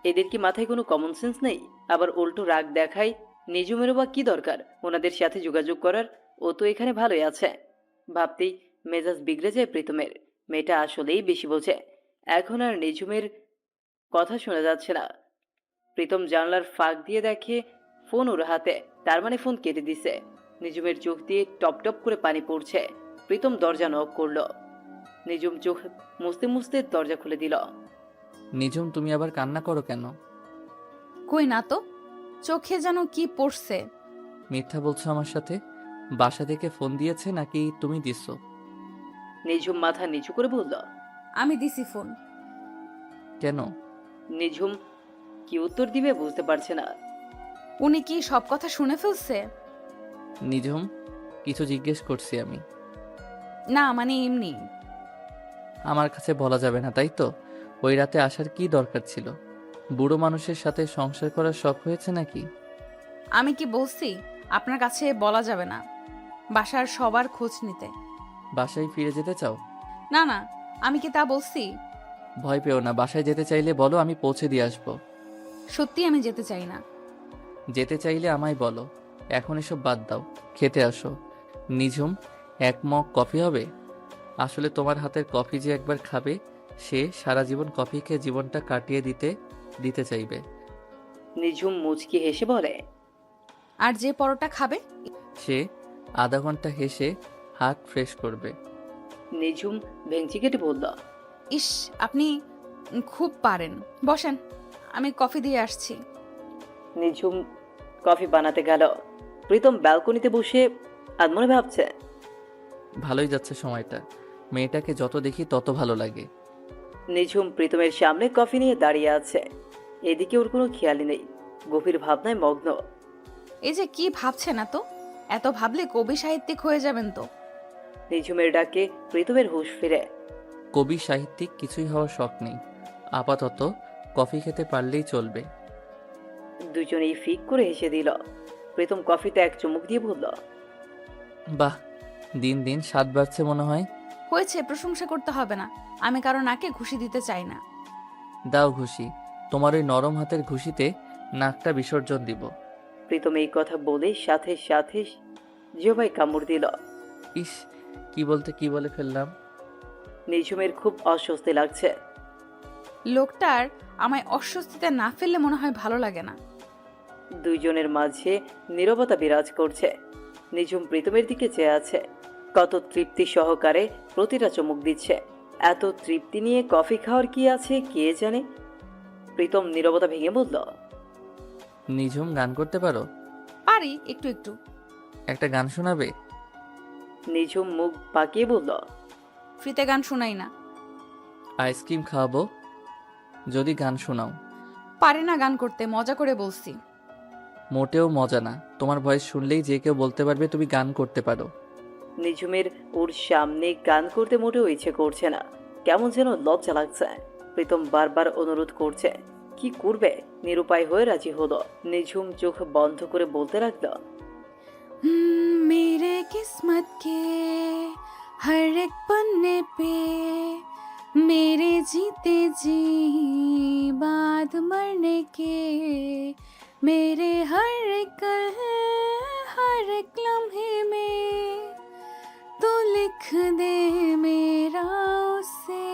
এদের কি মাথায় কোনো কমন সেন্স নেই? আবার উল্টো রাগ দেখায়। নিঝুমেরও বা কি দরকার ওনাদের সাথে যোগাযোগ করার? ও তো এখানে ভালোই আছে। ভাবতেই মেজাজ বিগড়ে যায় প্রীতমের। মেয়েটা আসলেই বেশি বোঝে। এখন আর নিঝুমের কথা শোনা যাচ্ছে না। প্রীতম জানলার ফাঁক দিয়ে দেখে ফোন ওর হাতে, তার মানে ফোন কেটে দিছে। নিঝুমের চোখ দিয়ে টপ টপ করে পানি পড়ছে। প্রীতম দরজা নক করলো। নিঝুম চোখ মুছতে মুছতে দরজা খুলে দিল। নিজুম, তুমি আবার কান্না করো কেন? কই না তো, চোখে যেন কি পড়ছে। মিথ্যা বলছো আমার সাথে? বাসা থেকে ফোন দিয়েছে নাকি তুমি দিছো? নিঝুম মাথা নিচু করে বলল। আমি দিছি ফোন। কেন? নিঝুম কি উত্তর দিবে বুঝতে পারছে না। উনি কি সব কথা শুনে ফেলছে? নিজুম, কিছু জিজ্ঞেস করছি আমি। না মানে এমনি। আমার কাছে বলা যাবে না তাই তো? ওই রাতে আসার কি দরকার ছিল? বুড়ো মানুষের সাথে সংসার করার শখ হয়েছে নাকি? আমি কি বলছি আপনার কাছে বলা যাবে না? বাসার সবার খোঁজ নিতে। বাসায় ফিরে যেতে চাও? না না, আমি কি তা বলছি? ভয় পেও না, বাসায় যেতে চাইলে বলো, আমি পৌঁছে দিয়ে আসবো। সত্যি আমি যেতে চাই না। যেতে চাইলে আমায় বলো। এখন এসব বাদ দাও, খেতে আসো। নিঝুম, এক মগ কফি হবে? আসলে তোমার হাতের কফি যে একবার খাবে, সে সারা জীবন কফি খেয়ে জীবনটা কাটিয়ে দিতে চাইবে। নিঝুম মুচকি হেসে বলে। আর যে পরোটা খাবে? সে আধা ঘন্টা হেসে হাত ফ্রেশ করবে। নিঝুম ভেঙচি কেটে বলল। ইস, আপনি খুব পারেন। বসেন, আমি কফি দিয়ে আসছি। নিঝুম কফি বানাতে গেল। প্রীতম ব্যালকনিতে বসে আনমনে ভাবছে। ভালোই যাচ্ছে সময়টা, মেয়েটাকে যত দেখি তত ভালো লাগে। নিঝুম প্রীতমের সামনে কফি নিয়ে দাঁড়িয়ে আছে। এদিকে ওর কোনো খেয়ালই নেই, গভীর ভাবনায় মগ্ন। এই যে কি ভাবছে না তো, এত ভাবলে কবি সাহিত্যিক হয়ে যাবেন তো। নিঝুমের ডাকে প্রীতমের হুঁশ ফিরে। কবি সাহিত্যিক কিছুই হওয়ার শখ নেই, আপাতত কফি খেতে পারলেই চলবে। দুজনেই ফিক করে হেসে দিল। প্রীতম কফিতে এক চুমুক দিয়ে বলল। বাহ, দিন দিন স্বাদ বাড়ছে মনে হয়। হয়েছে, প্রশংসা করতে হবে না। আমি কারো নাকে ঘুষি দিতে চাই না। দাও ঘুষি, তোমার ওই নরম হাতের ঘুষিতে নাকটা বিসর্জন দিব। প্রীতম এই কথা বলে সাথে সাথে জিহ্বায় কামড় দিল। ইস, কি বলে ফেললাম। নিঝুমের খুব অস্বস্তি লাগছে। লোকটার আমায় অস্বস্তিতে না ফেললে মনে হয় ভালো লাগে না। দুইজনের মাঝে নীরবতা বিরাজ করছে। নিঝুম প্রীতমের দিকে চেয়ে আছে, কত তৃপ্তি সহকারে প্রতিটা চুমুক দিচ্ছে। এত তৃপ্তি নিয়ে কফি খাওয়ার কি আছে কে জানে। প্রীতম নীরবতা ভেঙে বলল। নিঝুম, গান করতে পারো? পারি একটু একটু। একটা গান শোনাবে? নিঝুম মুখ পাকিয়ে বলল। ফ্রিতে গান শোনাই না। আইসক্রিম খাওয়াবো যদি গান শোনাও। পারি না গান করতে, মজা করে বলছি। মোটেও মজা না, তোমার ভয়েস শুনলেই যে কেউ বলতে পারবে তুমি গান করতে পারো। নিঝুমের ওর সামনে গান করতে মোটেও ইচ্ছে করছে না, কেমন যেন লজ্জা লাগছে। প্রীতম বারবার অনুরোধ করছে, কি করবে? নিরুপায় হয়ে রাজি হলো। নিঝুম চোখ বন্ধ করে বলতে লাগলো। मेरे किस्मत के हर एक पन्ने पे मेरे जीते जी बाद मरने के मेरे हर एक हर एक लम्हे में तो लिख दे मेरा उसे,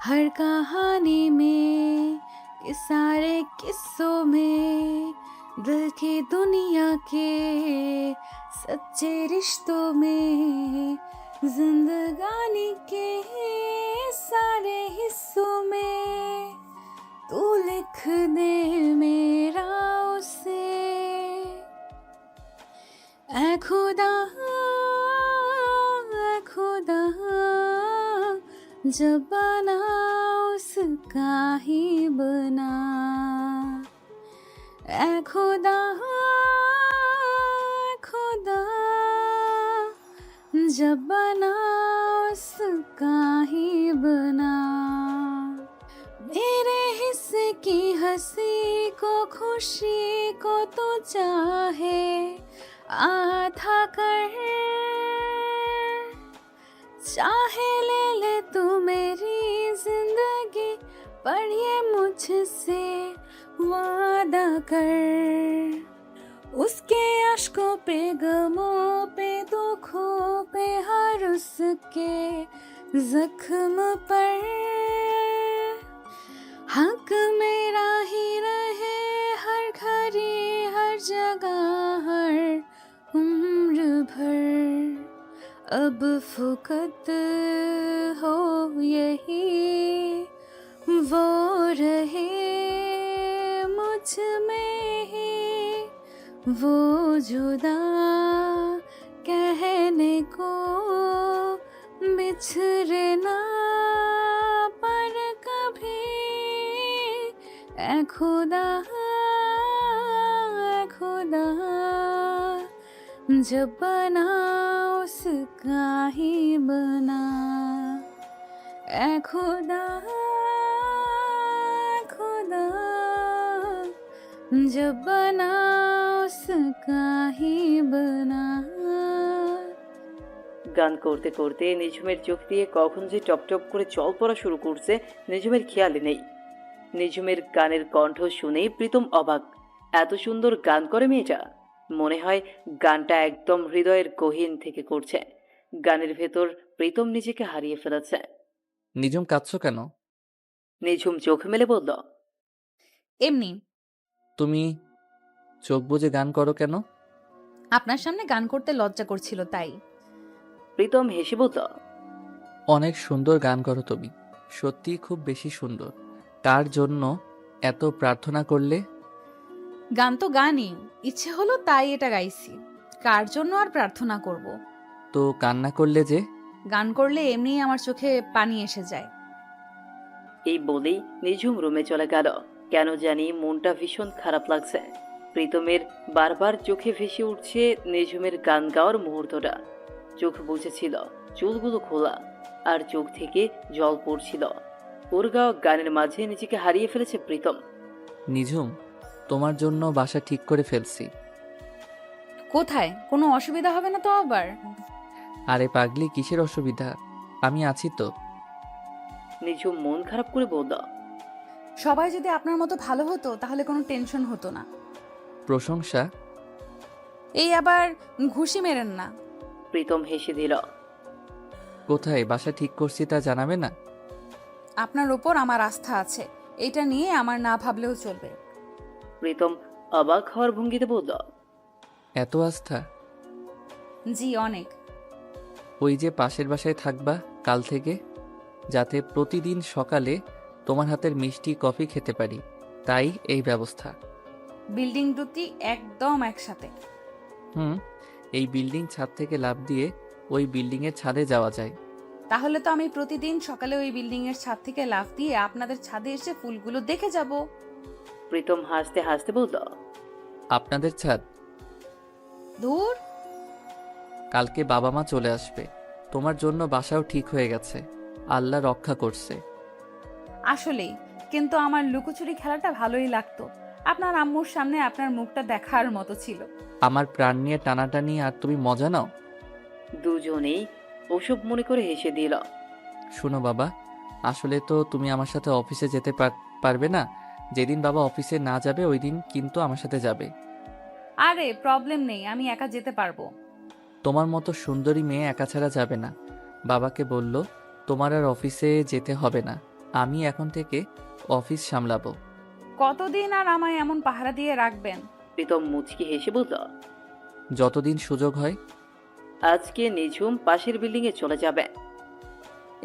हर कहानी में के सारे किस्सों में, दिल की दुनिया के सच्चे रिश्तों में, जिंदगानी के सारे हिस्सों में तू लिख दे मेरा उसे। ऐ खुदा ऐ खुदा, जब बना उसका ही बना। ऐ खुदा खुदा, जब बना उसका ही बना। मेरे हिस्से की हंसी को खुशी को तो चाहे आधा कर, चाहे ले ले तू मेरी जिंदगी, पर ये मुझसे वादा कर। उसके अश्कों पे, गमों पे, दुखों पे, हर उसके जख्म पर हक मेरा ही रहे, हर घड़ी हर जगह हर उम्र भर। अब फुकत हो यही वो रहे मुझ में ही, वो जुदा कहने को बिछड़े ना पर कभी। ऐ खुदा ऐ खुदा, जब बना उसका ही बना। ऐ खुदा खुदा, जब बना उसका ही बना। গান করতে করতে নিঝুমের চোখ দিয়ে কখন যে টপ টপ করে জল পড়া শুরু করছে নিঝুমের খেয়ালই নেই। নিঝুমের গানের কণ্ঠ শুনেই প্রীতম অবাক। এত সুন্দর গান করে মেয়েটা। মনে হয় গানটা একদম হৃদয়ের গহীন থেকে করছে। গানের ভেতর প্রীতম নিজেকে হারিয়ে ফেলেছে। নিজুম কাঁদছো কেন? নিঝুম চোখ মেলে বলল, এমনি। তুমি চোখ বুজে গান করো কেন? আপনার সামনে গান করতে লজ্জা করছিল তাই। প্রীতম হেসে বলল, অনেক সুন্দর গান করো তুমি, সত্যি খুব বেশি সুন্দর। কার জন্য এত প্রার্থনা করলে? গান তো গানই, ইচ্ছে হলো তাই এটা গাইছি। কার জন্য আর প্রার্থনা করব? তো কান্না করলে যে? গান করলে এমনি আমার চোখে পানি এসে যায়। এই বলেই নিঝুম রুমে চলে গেল। কেন জানি মনটা ভীষণ খারাপ লাগছে। প্রীতমের বারবার চোখে ভেসে উঠছে নিঝুমের গান গাওয়ার মুহূর্তটা। চোখ বুঝেছিল, চুলগুলো খোলা, আর চোখ থেকে জল পড়ছিল। ওর গাওয়া গানের মাঝে নিজেকে হারিয়ে ফেলেছে প্রীতম। নিঝুম, তোমার জন্য বাসা ঠিক করে ফেলছি। কোথায়? কোনো অসুবিধা হবে না তো আবার? আরে পাগলি, কিসের অসুবিধা? আমি আছি তো। নিঝুম মন খারাপ করে বলল, সবাই যদি আপনার মতো ভালো হতো তাহলে কোনো টেনশন হতো না। প্রশংসা? এই আবার ঘুষি মেরেন না। প্রীতম হেসে দিল। কোথায় বাসা ঠিক করছি তা জানাবে না? আপনার উপর আমার আস্থা আছে, এটা নিয়ে আমার না ভাবলেও চলবে। প্রীতম অবাক হওয়ার ভঙ্গিতে বলল, এত আস্থা? জি অনেক। ওই যে পাশের বাসায় থাকবা কাল থেকে, যাতে প্রতিদিন সকালে তোমার হাতের মিষ্টি কফি খেতে পারি, তাই এই ব্যবস্থা। বিল্ডিং দুটি একদম একসাথে। এই বিল্ডিং ছাদ থেকে লাফ দিয়ে ওই বিল্ডিংয়ের ছাদে যাওয়া যায়। তাহলে তো আমি প্রতিদিন সকালে ওই বিল্ডিং এর ছাদ থেকে লাফ দিয়ে আপনাদের ছাদে এসে ফুলগুলো দেখে যাব। প্রীতম হাসতে হাসতে বলল, আপনাদের ছাদ? দূর। কালকে বাবা মা চলে আসবে, তোমার জন্য বাসাও ঠিক হয়ে গেছে, আল্লাহ রক্ষা করছে। আসলেই, কিন্তু আমার লুকোচুরি খেলাটা ভালোই লাগতো। আপনার আম্মুর সামনে আপনার মুখটা দেখার মতো ছিল। আমার প্রাণ নিয়ে টানাটানি আর তুমি মজা নাও। দুজনেই ওসব মনে করে হেসে দিল। শোনো বাবা, আসলে তো তুমি আমার সাথে অফিসে যেতে পারবে না, যেদিন বাবা অফিসে না যাবে ওই দিন কিন্তু আমার সাথে যাবে। আরে প্রবলেম নেই, আমি একা যেতে পারবো। তোমার মতো সুন্দরী মেয়ে একা ছাড়া যাবে না। বাবাকে বলল তোমার আর অফিসে যেতে হবে না, আমি এখন থেকে অফিস সামলাবো। কতদিন আর আমায় এমন পাহারা দিয়ে রাখবেন? প্রীতম মুচকি হেসে বলল, যতদিন সুযোগ হয়। আজকে নিঝুম পাশের বিল্ডিং এ চলে যাবে।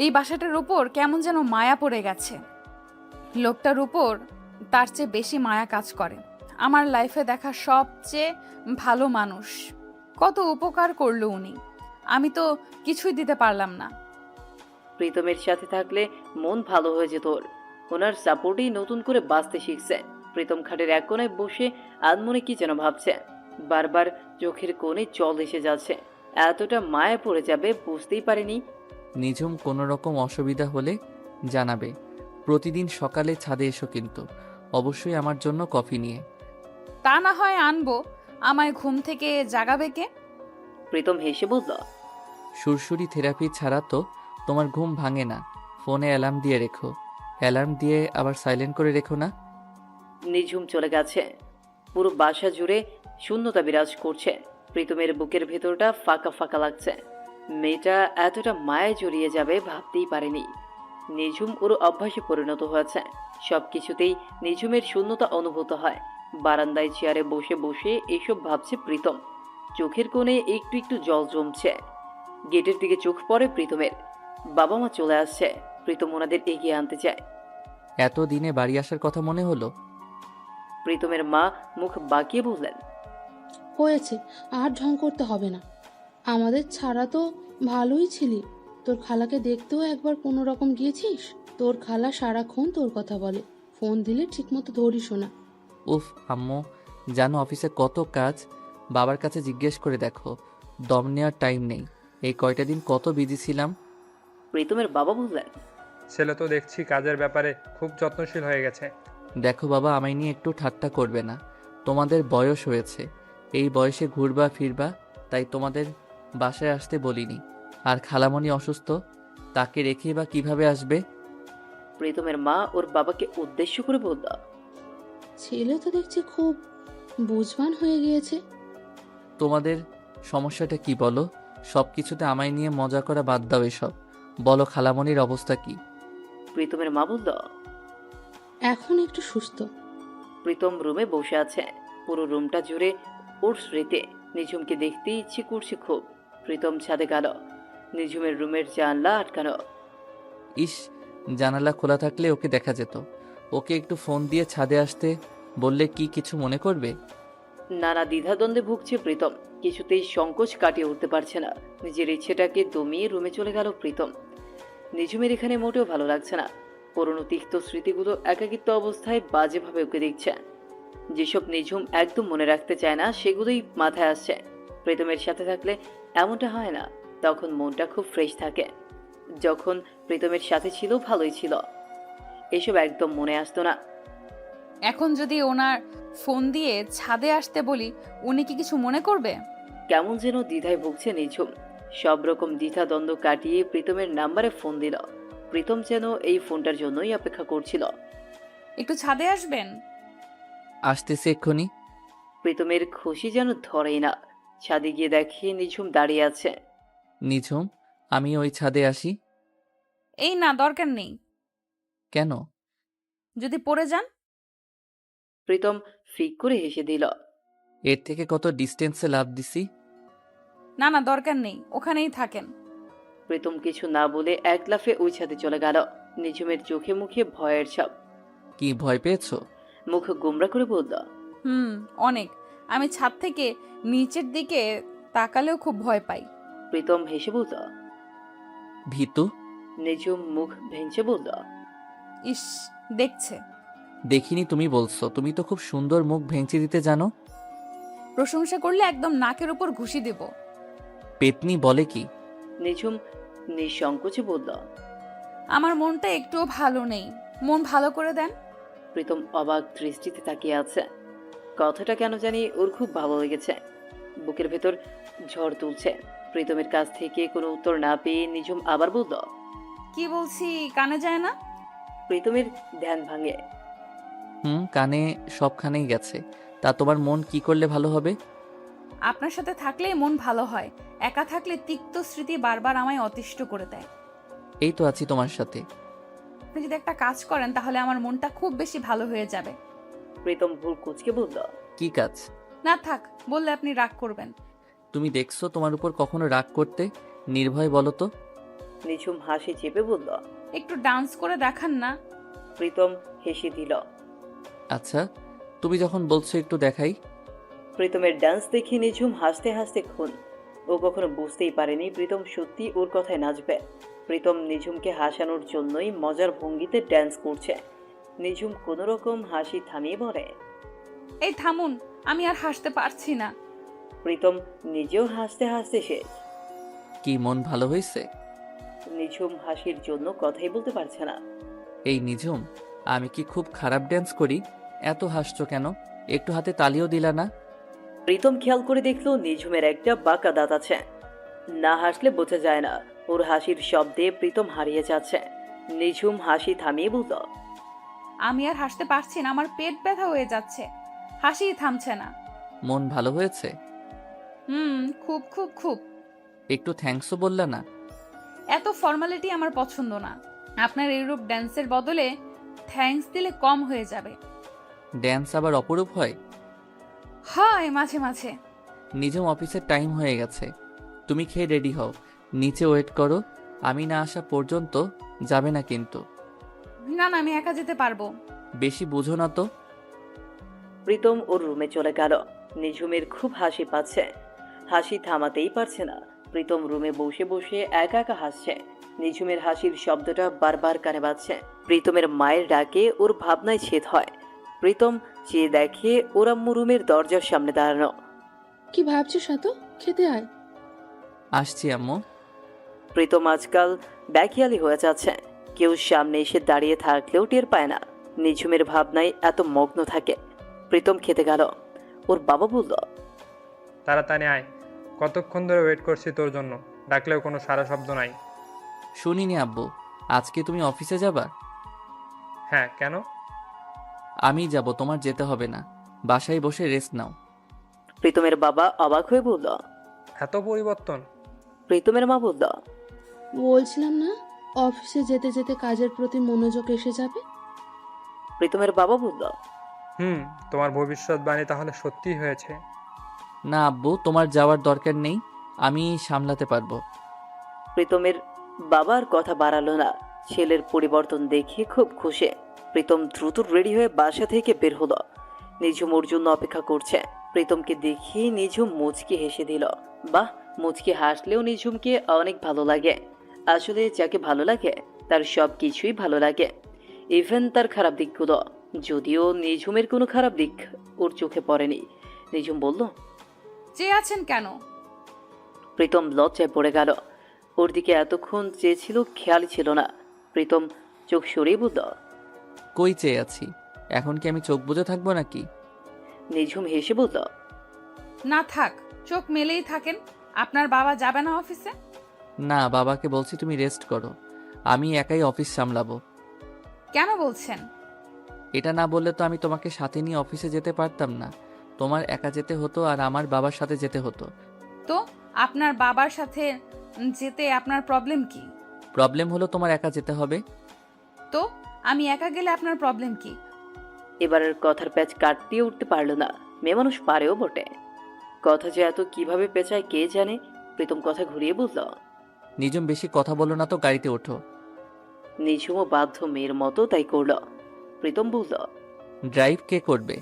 এই বাসাটার উপর কেমন যেন মায়া পড়ে গেছে। লোকটার উপর তার চেয়ে বেশি মায়া কাজ করে। আমার লাইফে দেখা সবচেয়ে ভালো মানুষ। কত উপকার করলো উনি, আমি তো কিছুই দিতে পারলাম না। প্রীতমের সাথে থাকলে মন ভালো হয়ে যেত ওর। ওনার সাপোর্টেই নতুন করে বাঁচতে শিখছে। প্রীতম খাটের এক কোণায় বসে আনমনে কি যেন ভাবছে। বারবার চোখের কোণে জল এসে যাচ্ছে। এতটা মায়া পড়ে যাবে বুঝতেই পারেনি। নিঝুম কোনো রকম অসুবিধা হলে জানাবে। প্রতিদিন সকালে ছাদে এসো কিন্তু, অবশ্যই আমার জন্য কফি নিয়ে। তা না হয় আনবো, আমায় ঘুম থেকে জাগাবে কে? প্রীতম হেসে বলল, সুরসুরি থেরাপি ছাড়া তো তোমার ঘুম ভাঙে না। ফোনে অ্যালার্ম দিয়ে রেখো, অ্যালার্ম দিয়ে আবার সাইলেন্ট করে রেখো না। নিঝুম চলে গেছে। পুরো বাসা জুড়ে শূন্যতা বিরাজ করছে। প্রীতমের বুকের ভেতরটা ফাঁকা ফাঁকা লাগছে। মেয়েটা এতটা মায়ে জড়িয়ে যাবে ভাবতেই পারেনি। নিঝুম ওর অভ্যাসে পরিণত হয়েছে। সবকিছুতেই নিঝুমের শূন্যতা অনুভূত হয়। বারান্দায় চেয়ারে বসে বসে এইসব ভাবছে প্রীতম। চোখের কোণে একটু একটু জল জমছে। গেটের দিকে চোখ পড়ে প্রীতমের। বাবা মা চলে আসছে। প্রীতম ওনাদের এগিয়ে আনতে চায়। এত দিনে বাড়ি আসার কথা মনে হলো? প্রীতমের মা মুখ বাঁকিয়ে বললেন, হয়েছে, আর ঢং করতে হবে না। আমাদের ছাড়া তো ভালোই ছিলি। তোর খালাকে দেখতেও একবার কোনো রকম গিয়েছিস? তোর খালা সারাক্ষণ তোর কথা বলে, ফোন দিলে ঠিকমতো ধরিস না। উফ আম্মু, জানো অফিসে কত কাজ, বাবার কাছে জিজ্ঞেস করে দেখো, দম নেওয়ার টাইম নেই। এই কয়টা দিন কত বিজি ছিলাম। প্রীতমের বাবা বললেন, ছেলে তো দেখছি কাজের ব্যাপারে খুব যত্নশীল হয়ে গেছে। দেখো বাবা, আমায় নিয়ে একটু ঠাট্টা করবে না। তোমাদের বয়স হয়েছে, এই বয়সে ঘুরবা ফিরবা, তাই তোমাদের বাসায় আসতে বলিনি। আর খালামণি অসুস্থ, তাকে রেখে বা কিভাবে আসবে? প্রীতমের মা ওর বাবাকে উদ্দেশ্য করে বলল, ছেলে তো দেখছি খুব বুঝবান হয়ে গিয়েছে। তোমাদের সমস্যাটা কি বলো? সব কিছুতে আমায় নিয়ে মজা করা বাদ দাও এসব। বলো খালামণির অবস্থা কি? প্রীতমের মা বলল, এখন একটু সুস্থ। প্রীতম রুমে বসে আছে। পুরো রুমটা জুড়ে ওর স্মৃতি। নিঝুমকে দেখতে ইচ্ছে করছে খুব। প্রীতম ছাদে গেল। নিঝুমের রুমের জানলা আটকানো। ইস, জানালা খোলা থাকলে ওকে দেখা যেত। ওকে একটু ফোন দিয়ে ছাদে আসতে বললে কি কিছু মনে করবে? নানা দ্বিধাদ্বন্দ্বে ভুগছে প্রীতম। কিছুতেই সংকোচ কাটিয়ে উঠতে পারছে না। নিজের ইচ্ছেটাকে দমিয়ে রুমে চলে গেল প্রীতম। নিঝুমের এখানে মোটেও ভালো লাগছে না। পুরনো তিক্ত স্মৃতিগুলো একাকিত্ব অবস্থায় বাজেভাবে ওকে দেখছে। যেসব নিঝুম একদম মনে রাখতে চায় না সেগুলোই মাথায় আসছে। প্রীতমের সাথে থাকলে এমনটা হয় না। তখন মনটা খুব ফ্রেশ থাকে। যখন প্রীতমের সাথে ছিল ভালোই ছিল। এসব একদম মনে আসতো না। এখন যদি ওনার ফোন দিয়ে ছাদে আসতে বলি, উনি কি কিছু মনে করবে? কেমন যেন দ্বিধায় ভুগছে নিঝুম। সব রকম দ্বিধাদ্বন্দ্ব কাটিয়ে প্রীতমের নাম্বারে ফোন দিল। প্রীতম যেন এই ফোনটার জন্যই অপেক্ষা করছিল। একটু ছাদে আসবেন? আসতেছে এক্ষুনি। প্রীতমের খুশি যেন ধরেই না। ছাদে গিয়ে দেখে নিঝুম দাঁড়িয়ে আছে। নিঝুম, আমি ওই ছাদে আসি? এই না, দরকার নেই। কেন? যদি পড়ে যান? প্রীতম ফিক করে হেসে দিল। এর থেকে কত ডিস্টেন্সে লাভ দিছি। না না, দরকার নেই, ওখানেই থাকেন। প্রীতম কিছু না বলে এক লাফে ওই ছাদে চলে গেল। নিঝুমের চোখে মুখে ভয়ের ছাপ। কি ভয় পেয়েছো? মুখ গোমরা করে বলল, অনেক। আমি ছাদ থেকে নিচের দিকে তাকালেও খুব ভয় পাই। প্রীতম হেসে বলল। ভীতু? নিঝুম মুখ ভেঙচে বলল, ইস, দেখছে। দেখিনি, তুমি বলছো। তুমি তো খুব সুন্দর মুখ ভেঙচি দিতে জানো। প্রশংসা করলে একদম নাকের উপর ঘুষি দেব। পেতনি বলে কি? নিঝুম নিঃসংকোচে বলল। আমার মনটা একটুও ভালো নেই, মন ভালো করে দেন। প্রীতম অবাক দৃষ্টিতে তাকিয়ে আছে। কথাটা কেন জানি ওর খুব ভালো লেগেছে। বুকের ভেতর ঝড় তুলছে। প্রীতমের কাছ থেকে কোনো উত্তর না পেয়ে নিঝুম আবার বলল। কি বলছি কানে যায় না? প্রীতমের ধ্যান ভাঙে। কানে সবখানেই গেছে। তা তোমার মন কি করলে ভালো হবে? আপনার সাথে থাকলেই মন ভালো হয়, একা থাকলে তিক্ত স্মৃতি বারবার আমায় অতিষ্ঠ করে দেয়। এই তো আছি তোমার সাথে। আপনি যদি একটা কাজ করেন তাহলে আমার মনটা খুব বেশি ভালো হয়ে যাবে। প্রীতম ভুল কুচকে বলল। কি কাজ? না থাক, বললে আপনি রাগ করবেন। তুমি দেখছো তোমার উপর কখনো রাগ করতে? নির্ভয় বলো তো। নিঝুম হাসি চেপে বলল। একটু ডান্স করে দেখান না। প্রীতম হেসে দিল। আচ্ছা, তুমি যখন বলছো একটু দেখাই। প্রীতমের ডান্স দেখে নিঝুম হাসতে হাসতে খুন। ও কখনো বুঝতেই পারেনি প্রীতম সত্যি ওর কথায় নাচবে। প্রীতম নিঝুমকে হাসানোর জন্যই মজার ভঙ্গিতে ড্যান্স করছে। নিঝুম কোনো রকম হাসি থামিয়ে বলে। এই থামুন, আমি আর হাসতে পারছি না। প্রীতম নিজেও হাসতে হাসতে শেষ। কি মন ভালো হয়েছে? নিঝুম হাসির জন্য কথাই বলতে পারছে না। এই নিঝুম, আমি কি খুব খারাপ ড্যান্স করি? এত হাসছো কেন? একটু হাতে তালিও দিলা না? প্রীতম খেয়াল করে দেখলো নিঝুমের একটা বাঁকা দাঁত আছে। না হাসলে বোঝা যায় না, ওর হাসির শব্দে প্রীতম হারিয়ে যাচ্ছে। নিঝুম হাসি থামিয়ে বলল। আমি আর হাসতে পারছি না, আমার পেট ব্যথা হয়ে যাচ্ছে, হাসিই থামছে না। মন ভালো হয়েছে? খুব খুব খুব। একটু থ্যাঙ্কসও বললা না? এত ফর্মালিটি আমার পছন্দ না। আপনার এইরূপ ড্যান্সের বদলে থ্যাঙ্কস দিলে কম হয়ে যাবে। ড্যান্স আবার অপরূপ হয়? হয় মাঝে মাঝে। নিঝুম, অফিসের টাইম হয়ে গেছে, তুমি খেয়ে রেডি হও, নিচে ওয়েট করো। আমি না আসা পর্যন্ত যাবে না কিন্তু। না না, আমি একা যেতে পারবো। বেশি বুঝো না তো। প্রীতম ওর রুমে চলে গেল। নিঝুমের খুব হাসি পাচ্ছে, হাসি থামাতেই পারছে না। প্রীতম রুমে বসে বসে একা একা হাসছে। নিঝুমের হাসির শব্দটা বারবার কানে বাজছে। প্রীতমের মায়ের ডাকে ওর ভাবনায় ছেদ হয়। প্রীতম চেয়ে দেখে ওর আম্মু রুমের দরজার সামনে দাঁড়ানো। কি ভাবছিস এত? খেতে আয়। আসছি আম্মু। প্রীতম আজকাল ব্যাখিয়ালি হয়ে যাচ্ছে। কেউ সামনে এসে দাঁড়িয়ে থাকলেও টের পায় না। নিঝুমের ভাবনায় এত মগ্ন থাকে। প্রীতম খেতে গেল। ওর বাবা বলল। তাড়াতাড়ি আয়, কতক্ষণ ধরে ওয়েট করছি তোর জন্য, ডাকলেও কোনো সারা শব্দ নাই। শুনিনি আব্বু, আজকে তুমি অফিসে যাবা? হ্যাঁ, কেন? আমি যাব, তোমার যেতে হবে না, বাসায় বসে রেস্ট নাও। প্রীতমের বাবা অবাক হয়ে বলল। এত পরিবর্তন? প্রীতমের মা বলল। বলছিলাম না, অফিসে যেতে যেতে কাজের প্রতি মনোযোগ এসে যাবে। প্রীতমের বাবা বলল। তোমার ভবিষ্যৎবাণী তাহলে সত্যি হয়েছে। না আব্বু, তোমার যাওয়ার দরকার নেই, আমি সামলাতে পারবো। প্রীতমের বাবার কথা বাড়ালো না। ছেলের পরিবর্তন দেখে খুব খুশি। প্রীতম দ্রুত রেডি হয়ে বাসা থেকে বের হলো। নিঝুম ওর জন্য অপেক্ষা করছে। প্রীতমকে দেখে নিঝুম মুচকি হেসে দিল। বাহ, মুচকি হাসলেও নিঝুমকে অনেক ভালো লাগে। আসলে যাকে ভালো লাগে তার সব কিছুই ভালো লাগে, ইভেন তার খারাপ দিকগুলো। যদিও নিঝুমের কোনো খারাপ দিক ওর চোখে পড়েনি। নিঝুম বলল। চেয়ে আছেন কেন? প্রীতম লজ্জায় পড়ে গেল। ওর দিকে এতক্ষণ চেয়েছিল, খেয়ালই ছিল না। প্রীতম চোখ সরিয়ে বলল। কই চেয়ে আছি? এখন কি আমি চোখ বুজে থাকবো নাকি? নিঝুম হেসে বলল। না থাক, চোখ মেলেই থাকেন। আপনার বাবা যাবে না অফিসে? না, বাবাকে বলছি তুমি রেস্ট করো, আমি একাই অফিস সামলাবো। কেন বলছেন? এটা না বললে তো আমি তোমাকে সাথে নিয়ে অফিসে যেতে পারতাম না। তোমার একা যেতে হতো আর আমার বাবার সাথে যেতে হতো। তো আপনার বাবার সাথে যেতে আপনার প্রবলেম কি? প্রবলেম হলো তোমার একা যেতে হবে। তো আমি একা গেলে আপনার প্রবলেম কি? এবারের কথার প্যাচ কাটতে উঠতে পারল না। মেয়ে মানুষ পারেও বটে। কথা যে এত কিভাবে পেঁচায় কে জানে। প্রীতম কথা ঘুরিয়ে বলল। নিজম, বেশি কথা বলো না তো, গাড়িতে ওঠো। নিঝুমও বাধ্য মেয়ের মতো তাই করল। প্রীতম বলল। ড্রাইভ কে করবে?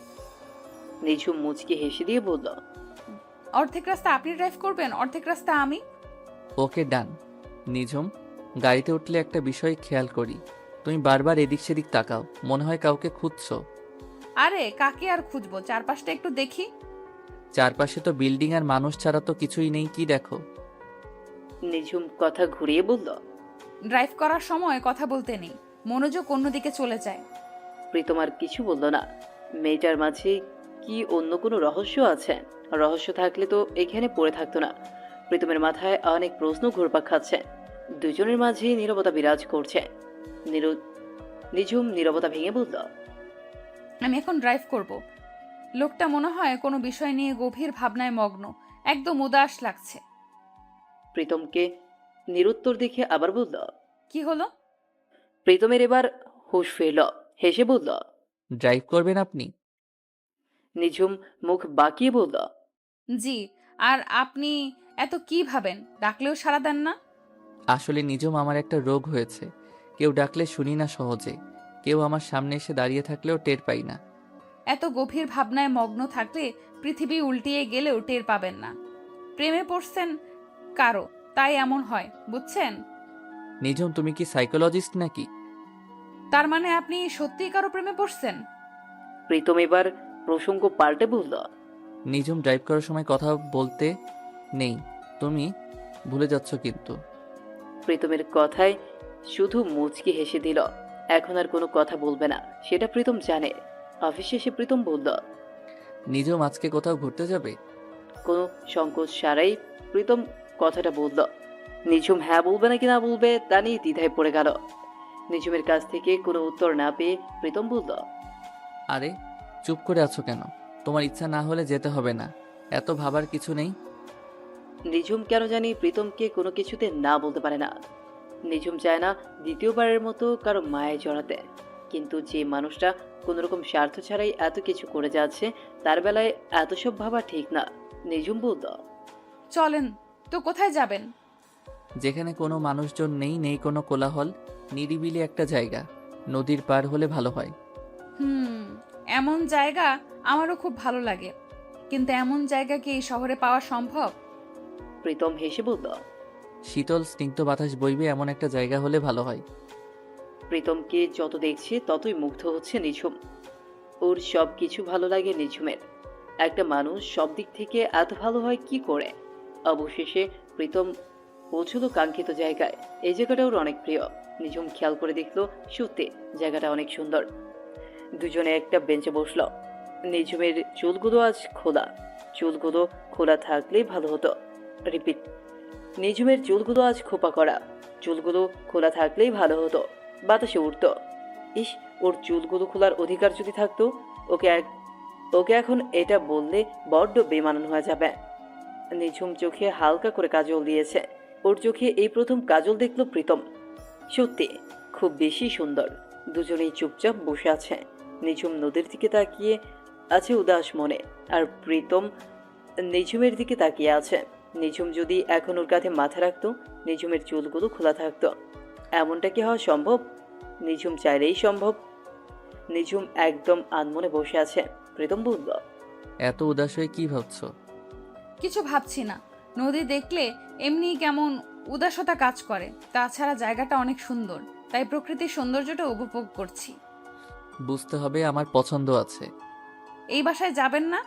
নিঝুম মুচকি হেসে দিয়ে বলল। অর্ধেক রাস্তা আপনি ড্রাইভ করবেন, অর্ধেক রাস্তা আমি। ওকে, ডান। নিঝুম, গাড়িতে উঠলে একটা বিষয় খেয়াল করি, তুমি বারবার এদিক সেদিক তাকাও, মনে হয় কাউকে খুঁজছো। আরে কাকে আর খুঁজবো, চারপাশটা একটু দেখি। চারপাশে তো বিল্ডিং আর মানুষ ছাড়া তো কিছুই নেই, কি দেখো? নিঝুম কথা ঘুরিয়ে বলল। ড্রাইভ করার সময় কথা বলতে নেই, মনোযোগ অন্যদিকে চলে যায়। প্রীতম আর কিছু বলল না। মেয়েটার মাঝে কি অন্য কোনো রহস্য আছে? রহস্য থাকলে তো এখানে পড়ে থাকতো না। প্রীতমের মাথায় অনেক প্রশ্ন ঘুরপাক খাচ্ছে। দুজনের মাঝে নীরবতা বিরাজ করছে। নিঝুম নীরবতা ভেঙে বলল। আমি এখন ড্রাইভ করব। লোকটা মনে হয় কোনো বিষয় নিয়ে গভীর ভাবনায় মগ্ন, একদম উদাস লাগছে। প্রীতমকে নিরুত্তর দেখে আবার বলল। কি হলো? প্রীতমের এবার হুঁশ ফিরল, হেসে বলল। ড্রাইভ করবেন আপনি? নিঝুম মুখ বাঁকিয়ে বলল। জি। আর আপনি এত কি ভাবেন? ডাকলেও সাড়া দেন না। আসলে নিজম আমার একটা রোগ হয়েছে, কেউ ডাকলে শুনি না সহজে, কেউ আমার সামনে এসে দাঁড়িয়ে থাকলেও টের পাই না। এত গভীর ভাবনায় মগ্ন থাকলে পৃথিবী উল্টিয়ে গেলেও টের পাবেন না। প্রেমে পড়ছেন কারো, তাই এমন হয়, বুঝছেন? নিজম, তুমি কি সাইকোলজিস্ট নাকি? তার মানে আপনি সত্যিই কারো প্রেমে পড়ছেন? প্রীতম এবার প্রসঙ্গ পাল্টে বলল। নিজম, ড্রাইভ করার সময় কথা বলতে নেই, তুমি ভুলে যাচ্ছ কিন্তু। প্রীতমের কথায় শুধু মুচকি হেসে দিল। এখন আর কোনো কথা বলবে না, সেটা প্রীতম জানে। অফিসে এসে প্রীতম বলল। নিজম, আজকে কোথাও ঘুরতে যাবে? কোনো সংকোচ সারাই প্রীতম কথাটা বলল। নিঝুম হ্যাঁ বলবে নাকি না বলবে তা নিয়ে দ্বিধায় পড়ে গেল। নিঝুমের কাছ থেকে কোনো উত্তর না পেয়ে প্রীতম বলল। আরে চুপ করে আছো কেন? তোমার ইচ্ছা না হলে যেতে হবে না, এত ভাবার কিছু নেই। নিঝুম কেন জানি প্রীতমকে কোনো কিছুতে না বলতে পারে না। নিঝুম চায় না দ্বিতীয়বারের মতো কারো মায়ায় জড়াতে, কিন্তু যে মানুষটা কোনোরকম স্বার্থ ছাড়াই এত কিছু করে যাচ্ছে তার বেলায় এত সব ভাবা ঠিক না। নিঝুম বলল। চলেন তো, কোথায় যাবেন? যেখানে কোনো মানুষজন নেই, নেই কোনো কোলাহল, নিরিবিলি একটা জায়গা, নদীর পার হলে ভালো হয়। এমন জায়গা আমারও খুব ভালো লাগে, কিন্তু এমন জায়গা কি এই শহরে পাওয়া সম্ভব? প্রীতম হেসে বলল। শীতল স্নিগ্ধ বাতাস বইবে এমন একটা জায়গা হলে ভালো হয়। প্রীতমকে যত দেখছে ততই মুগ্ধ হচ্ছে নিঝুম। ওর সব কিছু ভালো লাগে নিঝুমের। একটা মানুষ সব দিক থেকে এত ভালো হয় কি করে? অবশেষে প্রীতম পৌঁছলো কাঙ্ক্ষিত জায়গায়। এই জায়গাটা ওর অনেক প্রিয়। নিঝুম খেয়াল করে দেখলো সত্যি জায়গাটা অনেক সুন্দর। দুজনে একটা বেঞ্চে বসলো। নিঝুমের চুলগুলো আজ খোলা। চুলগুলো খোলা থাকলেই ভালো হতো। রিপিট, নিঝুমের চুলগুলো আজ খোপা করা। চুলগুলো খোলা থাকলেই ভালো হতো। বাতাসে উঠতো। ইস, ওর চুলগুলো খোলার অধিকার যদি থাকতো। ওকে এখন এটা বললে বড্ড বেমানান হয়ে যাবে। নিঝুম চোখে হালকা করে কাজল দিয়েছে। ওর চোখে এই প্রথম কাজল দেখলো প্রীতম। সত্যি খুব বেশি সুন্দর। দুজনেই চুপচাপ বসে আছে। নিঝুম নদীর দিকে তাকিয়ে আছে উদাস মনে, আর প্রীতম নিঝুমের দিকে তাকিয়ে আছে। নিঝুম যদি এখন ওর কাঁধে মাথা রাখতো, নিঝুমের চুলগুলো খোলা থাকতো। এমনটা কি হওয়া সম্ভব? নিঝুম চাইলেই সম্ভব। নিঝুম একদম আনমনে বসে আছে। প্রীতম বলল। এত উদাস হয়ে কি ভাবছো? কিছু ভাবছি না। নদী দেখলে এমনি কেমন উদাসতা কাজ করে। তাছাড়া জায়গাটা অনেক সুন্দর, তাই প্রকৃতির সৌন্দর্যটা উপভোগ করছি। বুঝতে হবে আমার পছন্দ আছে। এই বাসায় যাবেন না?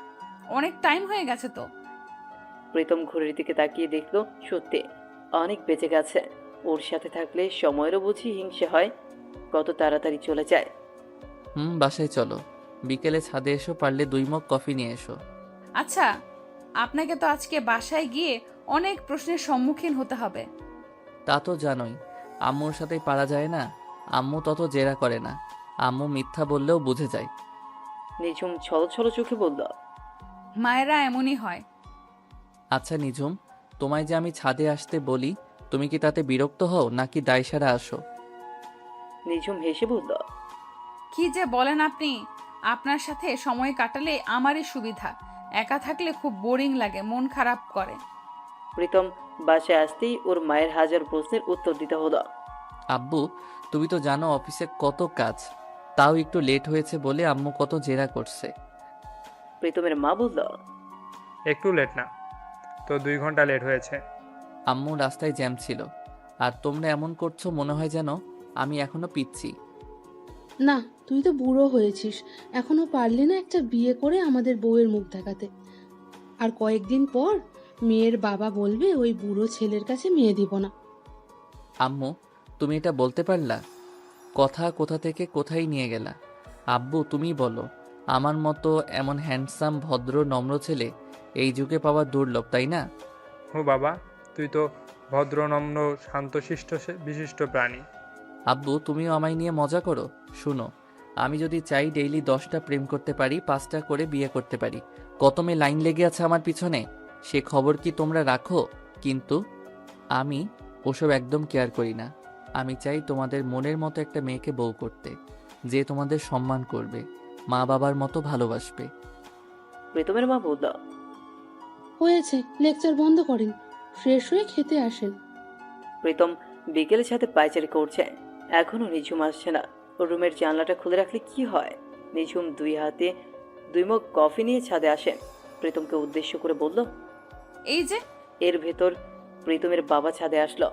অনেক টাইম হয়ে গেছে তো। প্রীতম ঘড়ির দিকে তাকিয়ে দেখলো সত্যি অনেক বেঁচে গেছে। ওর সাথে থাকলে সময়েরও বুঝি হিংসে হয়, কত তাড়াতাড়ি চলে যায়। বাসায় চলো, বিকেলে ছাদে এসো, পারলে 2 মগ কফি নিয়ে এসো। আচ্ছা, আপনাকে তো আজকে বাসায় গিয়ে অনেক প্রশ্নের সম্মুখীন হতে হবে। তা তো জানোই, আম্মুর সাথেই পারা যায় না। আম্মু তত জেরা করে না, আম্মু মিথ্যা বললেও বুঝে যায়। নিঝুম ছলো ছলো চোখে বলল। মায়েরা এমনই হয়। আচ্ছা নিঝুম, তোমায় যে আমি ছাদে আসতে বলি, তুমি কি তাতে বিরক্ত হও নাকি দায়সারা আসো? নিঝুম হেসে বলল। কি যে বলেন আপনি! আপনার সাথে সময় কাটালে আমারই সুবিধা। একা থাকলে খুব বোরিং লাগে, মন খারাপ করে। প্রীতম বাসায় আসতেই ওর মায়ের হাজার প্রশ্নের উত্তর দিতে হলো। আব্বু, তুমি তো জানো অফিসে কত কাজ, তাও একটু লেট হয়েছে বলে আম্মু কত জেরা করছে। প্রীতমের মা বলল। একটু লেট না তো, 2 ঘন্টা লেট হয়েছে। আম্মু রাস্তায় জ্যাম ছিল, আর তোমরা এমন করছো মনে হয় যেন আমি এখনো পিচ্ছি। না, তুই তো বুড়ো হয়েছিস, এখনো পারলি না একটা বিয়ে করে আমাদের বউয়ের মুখ দেখাতে। আর কয়েকদিন পর মেয়ের বাবা বলবে ওই বুড়ো ছেলের কাছে মেয়ে দিব না। আম্মু, তুমি এটা বলতে পারলা? কথা কোথা থেকে কোথায় নিয়ে গেলা? আব্বু তুমি বলো, আমার মতো এমন হ্যান্ডসাম ভদ্র নম্র ছেলে এই যুগে পাওয়া দুর্লভ, তাই না? ও বাবা, তুই তো ভদ্র নম্র শান্তশিষ্ট বিশিষ্ট প্রাণী। আব্বু তুমিও আমায় নিয়ে মজা করো। শুনো, আমি যদি চাই ডেইলি 10টা প্রেম করতে পারি, 5টা করে বিয়ে করতে পারি। কত মেয়ে লাইন লেগে আছে আমার পিছনে, সে খবর কি তোমরা রাখো? কিন্তু আমি ওসব একদম কেয়ার করি না। আমি চাই তোমাদের মনের মতো একটা মেয়েকে বউ করতে, যে তোমাদের সম্মান করবে, মা বাবার মতো ভালোবাসবে। প্রীতমের মা বলল, হয়েছে, লেকচার বন্ধ করেন, ফ্রেশ হয়ে খেতে আসেন। প্রীতম বিকেলে ছাদে পায়চারি করছে, এখনো নিঝুম আসছে না। ওর রুমের জানলাটা খুলে রাখলে কি হয়? নিঝুম দুই হাতে 2 মগ কফি নিয়ে ছাদে আসে, প্রীতমকে উদ্দেশ্য করে বলল। এই যে, এর ভেতর প্রীতমের বাবা ছাদে আসলো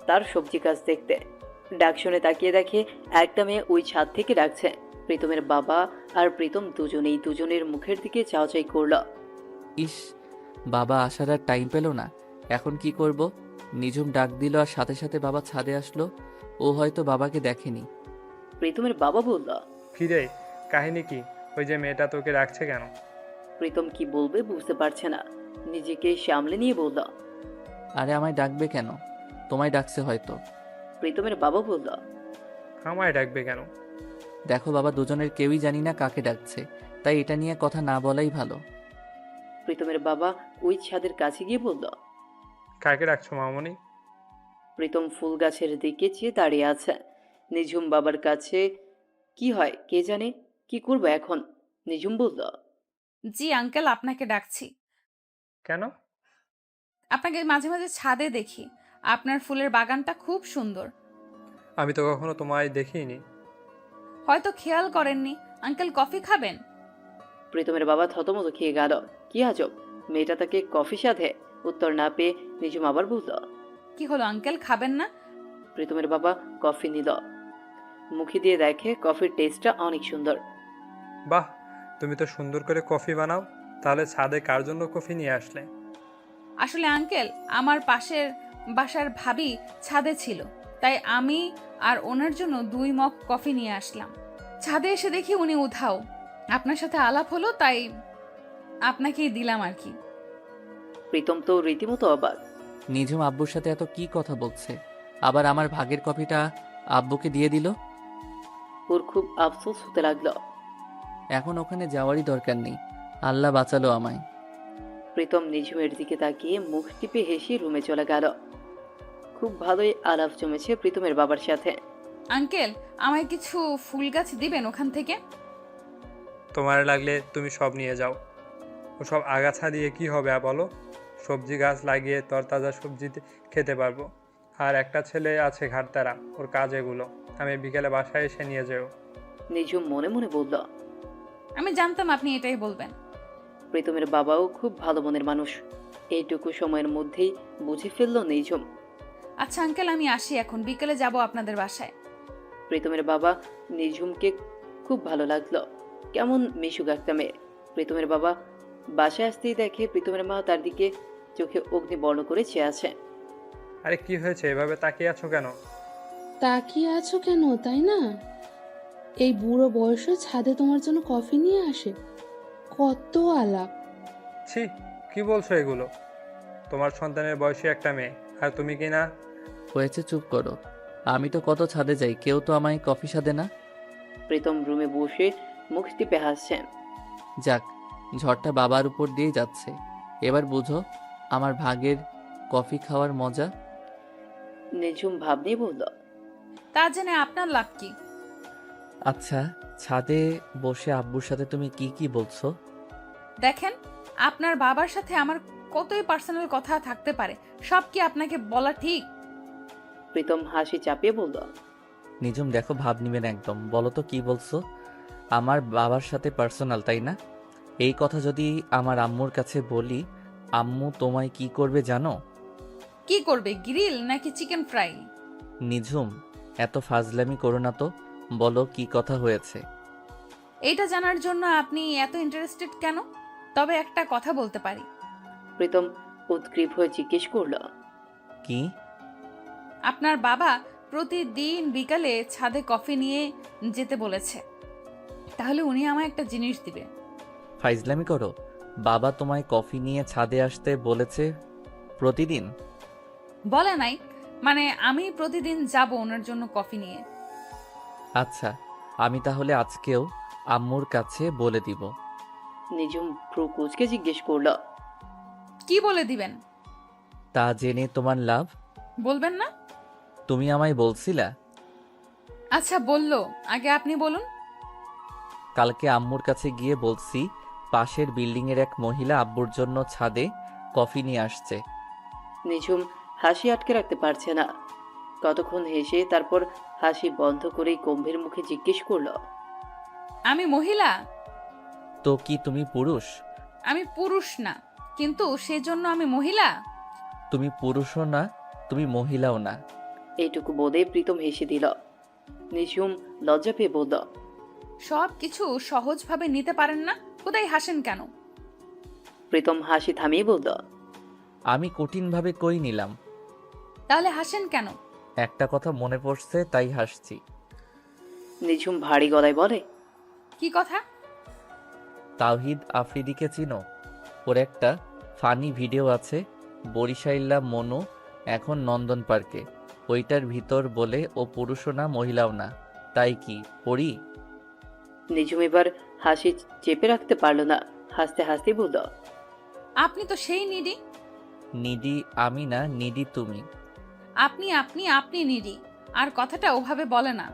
তার সবজি গাছ দেখতে। ডাক শুনে তাকিয়ে দেখে একটা মেয়ে ওই ছাদ থেকে ডাকছে। প্রীতমের বাবা আর প্রীতম দুজনের মুখের দিকে চাওয়াচাই করলো। ইস, বাবা আসার আর টাইম পেল না, এখন কি করব? নিঝুম ডাক দিল আর সাথে সাথে বাবা ছাদে আসলো। ও হয়তো বাবাকে দেখেনি। প্রীতমের বাবা বলল। কি রে, কাহিনী কি? ওই যে মেয়েটা তোকে রাখছে কেন? প্রীতম কি বলবে বুঝতে পারছে না, নিজেকে সামলে নিয়ে বলল। আরে আমায় ডাকবে কেন? তোমায় ডাকছে হয়তো। প্রীতমের বাবা বলল। আমায় ডাকবে কেন? দেখো বাবা, দুজনের কেউই জানি না কাকে ডাকছে, তাই এটা নিয়ে কথা না বলাই ভালো। প্রীতমের বাবা ওই ছাদের কাছে গিয়ে বলল। কাকে রাখছো মামনি? প্রীতম ফুল গাছের দিকে চেয়ে দাঁড়িয়ে আছে। নিঝুম বাবার কাছে কি হয় কে জানে, কি করবে এখন? নিঝুম বলল। জি আঙ্কেল, আপনাকে ডাকছি। কেন? আপনাকে মাঝে মাঝে ছাদে দেখি, আপনার ফুলের বাগানটা খুব সুন্দর। আমি তো কখনো তোমায় দেখিনি। হয়তো খেয়াল করেননি। আঙ্কেল, কফি খাবেন? প্রীতমের বাবা থতমত খেয়ে গেল। কি আজব, মেয়েটা তাকে কফি সাধে। উত্তর না পেয়ে নিঝুম আবার বলল। কি হলো আঙ্কেল, খাবেন না? প্রীতমের বাবা কফি নিল, মুখে দিয়ে দেখে কফির টেস্টটা অনেক সুন্দর। বাহ, তুমি তো সুন্দর করে কফি বানাও। তাহলে ছাদে কার জন্য কফি নিয়ে আসলে? আসলে আঙ্কেল, আমার পাশের বাসার ভাবি ছাদে ছিল, তাই আমি আর ওনার জন্য 2 মগ কফি নিয়ে আসলাম। ছাদে এসে দেখি উনি উধাও। আপনার সাথে আলাপ হলো, তাই আপনাকেই দিলাম আর কি। প্রীতম তো রীতিমতো অবাক। নিঝুম আব্বুর সাথে এত কি কথা বলছে? আবার আমার ভাগের কফিটা আব্বুকে দিয়ে দিল। ওর খুব আফসোস হতে লাগলো। এখন ওখানে যাওয়ারই দরকার নেই, আল্লাহ বাঁচালো আমায়। প্রীতম নিঝুমের দিকে তাকিয়ে মুখ টিপে হেসে রুমে চলে গেল। খুব ভালোই আলাপ জমেছে প্রীতমের বাবার সাথে। আঙ্কেল, আমায় কিছু ফুল গাছ দিবেন ওখান থেকে? তোমার লাগলে তুমি সব নিয়ে যাও। ওসব আগাছা দিয়ে কি হবে বলো? সবজি গাছ লাগিয়ে তরতাজা সবজি খেতে পারবো। আর একটা ছেলে আছে ঘাটতারা, ওর কাজ এগুলো। আমি বিকেলে বাসায় এসে নিয়ে যাও। নিঝুম মনে মনে বলল। আমি জানতাম আপনি এটাই বলবেন। প্রীতমের বাবাও খুব ভালো মনের মানুষ, এইটুকু সময়ের মধ্যেই বুঝে ফেললো নিঝুম। আচ্ছা আঙ্কেল, আমি আসি এখন, বিকেলে যাব আপনাদের বাসায়। প্রীতমের বাবা নিঝুমকে খুব ভালো লাগলো, কেমন মিশুক একটা মেয়ে। প্রীতমের বাবা বাসায় আসতেই দেখে প্রীতমের মা তার দিকে চোখে অগ্নিবর্ণ করে চেয়ে আছে। আরে কি হয়েছে, এভাবে তাকিয়ে আছো কেন? তাকিয়ে আছো কেন তাই না? এই বুড়ো বয়সে ছাদে তোমার জন্য কফি নিয়ে আসে, কত আলাপ। ছি, কি বলছো এগুলো? তোমার সন্তানের বয়সী একটা মেয়ে, আর তুমি কি না? হয়েছে, চুপ করো। আমি তো কত ছাদে যাই, কেউ তো আমায় কফি সাধে না। প্রীতম রুমে বসে মুখ টিপে হাসছেন। যাক, ঝড়টা বাবার উপর দিয়ে যাচ্ছে। এবার বুঝো আমার ভাগের কফি খাওয়ার মজা। নিঝুম ভাব নিয়ে বলল। তা জেনে আপনার লাভ কি? আচ্ছা, ছাদে বসে আব্বুর সাথে তুমি কি কি বলছো? দেখেন, আপনার বাবার সাথে আমার কতই পার্সোনাল কথা থাকতে পারে, সব কি আপনাকে বলা ঠিক? প্রীতম হাসি চাপিয়ে বলল। নিঝুম দেখো, ভাব নিবেন একদম। বলো তো কি বলছো? আমার বাবার সাথে পার্সোনাল, তাই না? এই কথা যদি আমার আম্মুর কাছে বলি, আম্মু তোমায় কি করবে জানো? কি করবে, গ্রিল নাকি চিকেন ফ্রাই? নিঝুম এত ফাজলামি করো না তো, বলো কি কথা হয়েছে। এইটা জানার জন্য আপনি এত ইন্টারেস্টেড কেন? তবে একটা কথা বলতে পারি। প্রীতম উৎগ্রীব হয়ে জিজ্ঞেস করল। কি? আপনার বাবা প্রতিদিন বিকালে ছাদে কফি নিয়ে যেতে বলেছে, তাহলে উনি আমায় একটা জিনিস দিবে। ফাইজলামি করো? বাবা তোমায় কফি নিয়ে ছাদে আসতে বলেছে প্রতিদিন? বলে নাই, মানে আমি প্রতিদিন যাব ওনার জন্য কফি নিয়ে। আচ্ছা, আমি তাহলে আজকেও আম্মুর কাছে বলে দিব। নিঝুম ভ্রু কুচকে জিজ্ঞেস করলো। কি বলে দিবেন? তা জেনে তোমার লাভ। বলবেন না? তুমি আমায় বলছিলা। আচ্ছা বললো, আগে আপনি বলুন। কালকে আম্মুর কাছে গিয়ে বলছি পাশের বিল্ডিংয়ের এক মহিলা আব্বুর জন্য ছাদে কফি নিয়ে আসছে। নিঝুম হাসি আটকে রাখতে পারছে না। কতক্ষণ হেসে তারপর হাসি বন্ধ করেই গম্ভীর মুখে জিজ্ঞেস করলো। আমি মহিলা? তো কি তুমি পুরুষ? আমি পুরুষ না, কিন্তু সেজন্য আমি মহিলা? তুমি পুরুষও না, তুমি মহিলাও না। এইটুকু বলে প্রীতম হেসে দিল। নিঝুম লজ্জা পেয়ে বলল। সব কিছু সহজভাবে নিতে পারেন না, কোথায় হাসেন কেন? প্রীতম হাসি থামিয়ে বলল। আমি কঠিনভাবে কই নিলাম। তাহলে হাসেন কেন? একটা কথা মনে পড়ছে তাই হাসছি। নিঝুম ভারী গলায় বলে। কি কথা? তাওহিদ আফ্রিদিকে চিনো? ওর একটা ফানি ভিডিও আছে, বরিশাইল্লা মনু এখন নন্দন পার্কে। ওইটার ভিতর বলে ও পুরুষও না মহিলাও না, তাই কি পড়ি? নিঝুম এবার হাসি চেপে রাখতে পারল না, হাসতে হাসতে বলল। আপনি তো সেই নিডি। নিডি আমি না, নিডি তুমি। আপনি আপনি আপনি নিডি। আর কথাটা ওভাবে বলে না,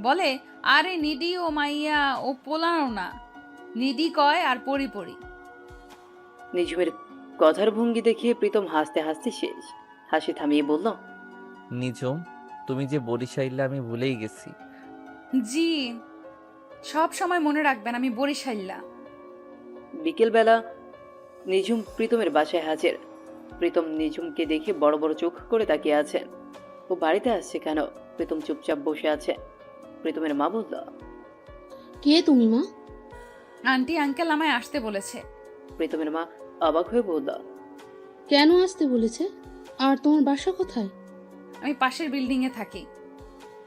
বলে আরে নিডি ও মাইয়া ও পোলানো না, নিডি কয় আর পড়ি পড়ি। নিঝুমের কথার ভঙ্গি দেখিয়ে প্রীতম হাসতে হাসতে শেষ। হাসি থামিয়ে বলল। নিঝুম, তুমি যে বরিশাইল্লা আমি ভুলেই গেছি। জি, সব সময় মনে রাখবেন আমি বরিশাইল্লা। বিকেলবেলা নিঝুম প্রীতমের বাসায় হাজির। প্রীতম নিঝুমকে দেখে বড় বড় চোখ করে তাকিয়ে আছে। ও বাড়িতে আসছে কেন? প্রীতম চুপচাপ বসে আছে। প্রীতমের মা বলল। কে তুমি মা? আন্টি আঙ্কেল আমায় আসতে বলেছে। প্রীতমের মা অবাক হয়ে বলল। কেন আসতে বলেছে? আর তোমার বাসা কোথায়? আমি পাশের বিল্ডিং এ থাকি।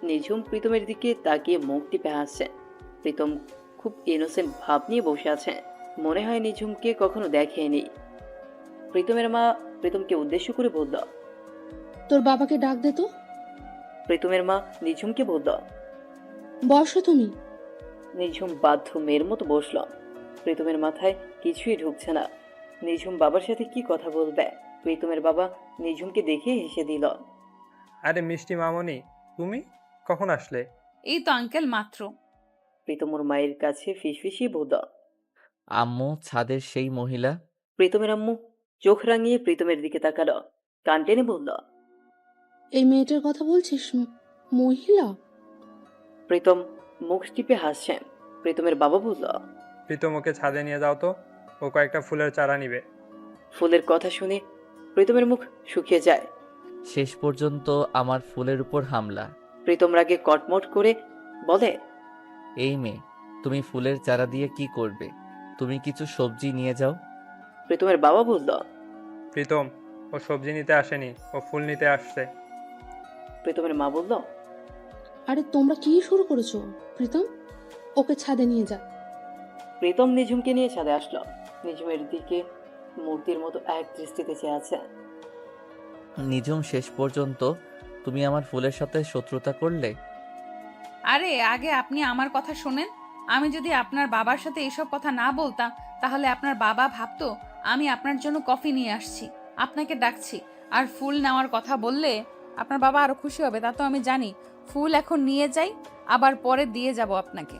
নিঝুম প্রীতমের দিকে তাকিয়ে মুখ টিপে হাসছে। প্রীতম খুব ইনোসেন্ট ভাব নিয়ে বসে আছে, মনে হয় নিঝুমকে কখনো দেখেনি। প্রীতমের মা প্রীতমকে উদ্দেশ্য করে বলল। তোর বাবাকে ডাক দে তো। প্রীতমের মা নিঝুমকে বলল। বসো তুমি। নিঝুম বাধ্য মেয়ের মতো বসল। প্রীতমের মাথায় কিছুই ঢুকছে না। নিঝুম বাবার সাথে কি কথা বলবে? প্রীতমের বাবা নিঝুমকে দেখে হেসে দিল। আরে মিষ্টি মামনি, তুমি কখন আসলে? এই তো আঙ্কেল মাত্র। প্রীতমের মায়ের কাছে ফিসফিসিয়ে বলল। আম্মু ছাদের সেই মহিলা। প্রীতমের আম্মু চোখ রাঙিয়ে প্রীতমের দিকে তাকালো, কান টেনে বলল। এই মেয়েটার কথা বলছিস? মহিলা? প্রীতম মুখ টিপে হাসছেন। প্রীতমের বাবা বলল। প্রীতম ওকে ছাদে নিয়ে যাও তো, ও কয়েকটা ফুলের চারা নিবে। ফুলের কথা শুনে প্রীতমের মুখ শুকিয়ে যায়। শেষ পর্যন্ত আমার ফুলের উপর হামলা। প্রীতম রাগে কটমট করে বলে। এই মেয়ে, তুমি ফুলের চারা দিয়ে কি করবে? তুমি কিছু সবজি নিয়ে যাও। প্রীতমের বাবা বলল। প্রীতম ও সবজি নিতে আসেনি, ও ফুল নিতে আসছে। প্রীতমের মা বলল। আরে তোমরা কি শুরু করেছো? প্রীতম, ওকে ছাদে নিয়ে যা। প্রীতম নিঝুমকে নিয়ে ছাদে আসলো। নিঝুমের দিকে মূর্তির মতো এক দৃষ্টিতে চেয়ে আছে। নিঝুম, শেষ পর্যন্ত তুমি আমার ফুলের সাথে শত্রুতা করলে। আরে আগে আপনি আমার কথা শোনেন। আমি যদি আপনার বাবার সাথে এসব কথা না বলতাম, তাহলে আপনার বাবা ভাবতো আমি আপনার জন্য কফি নিয়ে আসছি, আপনাকে ডাকছি। আর ফুল নেওয়ার কথা বললে আপনার বাবা আরো খুশি হবে, তা তো আমি জানি। ফুল এখন নিয়ে যাই, আবার পরে দিয়ে যাব আপনাকে।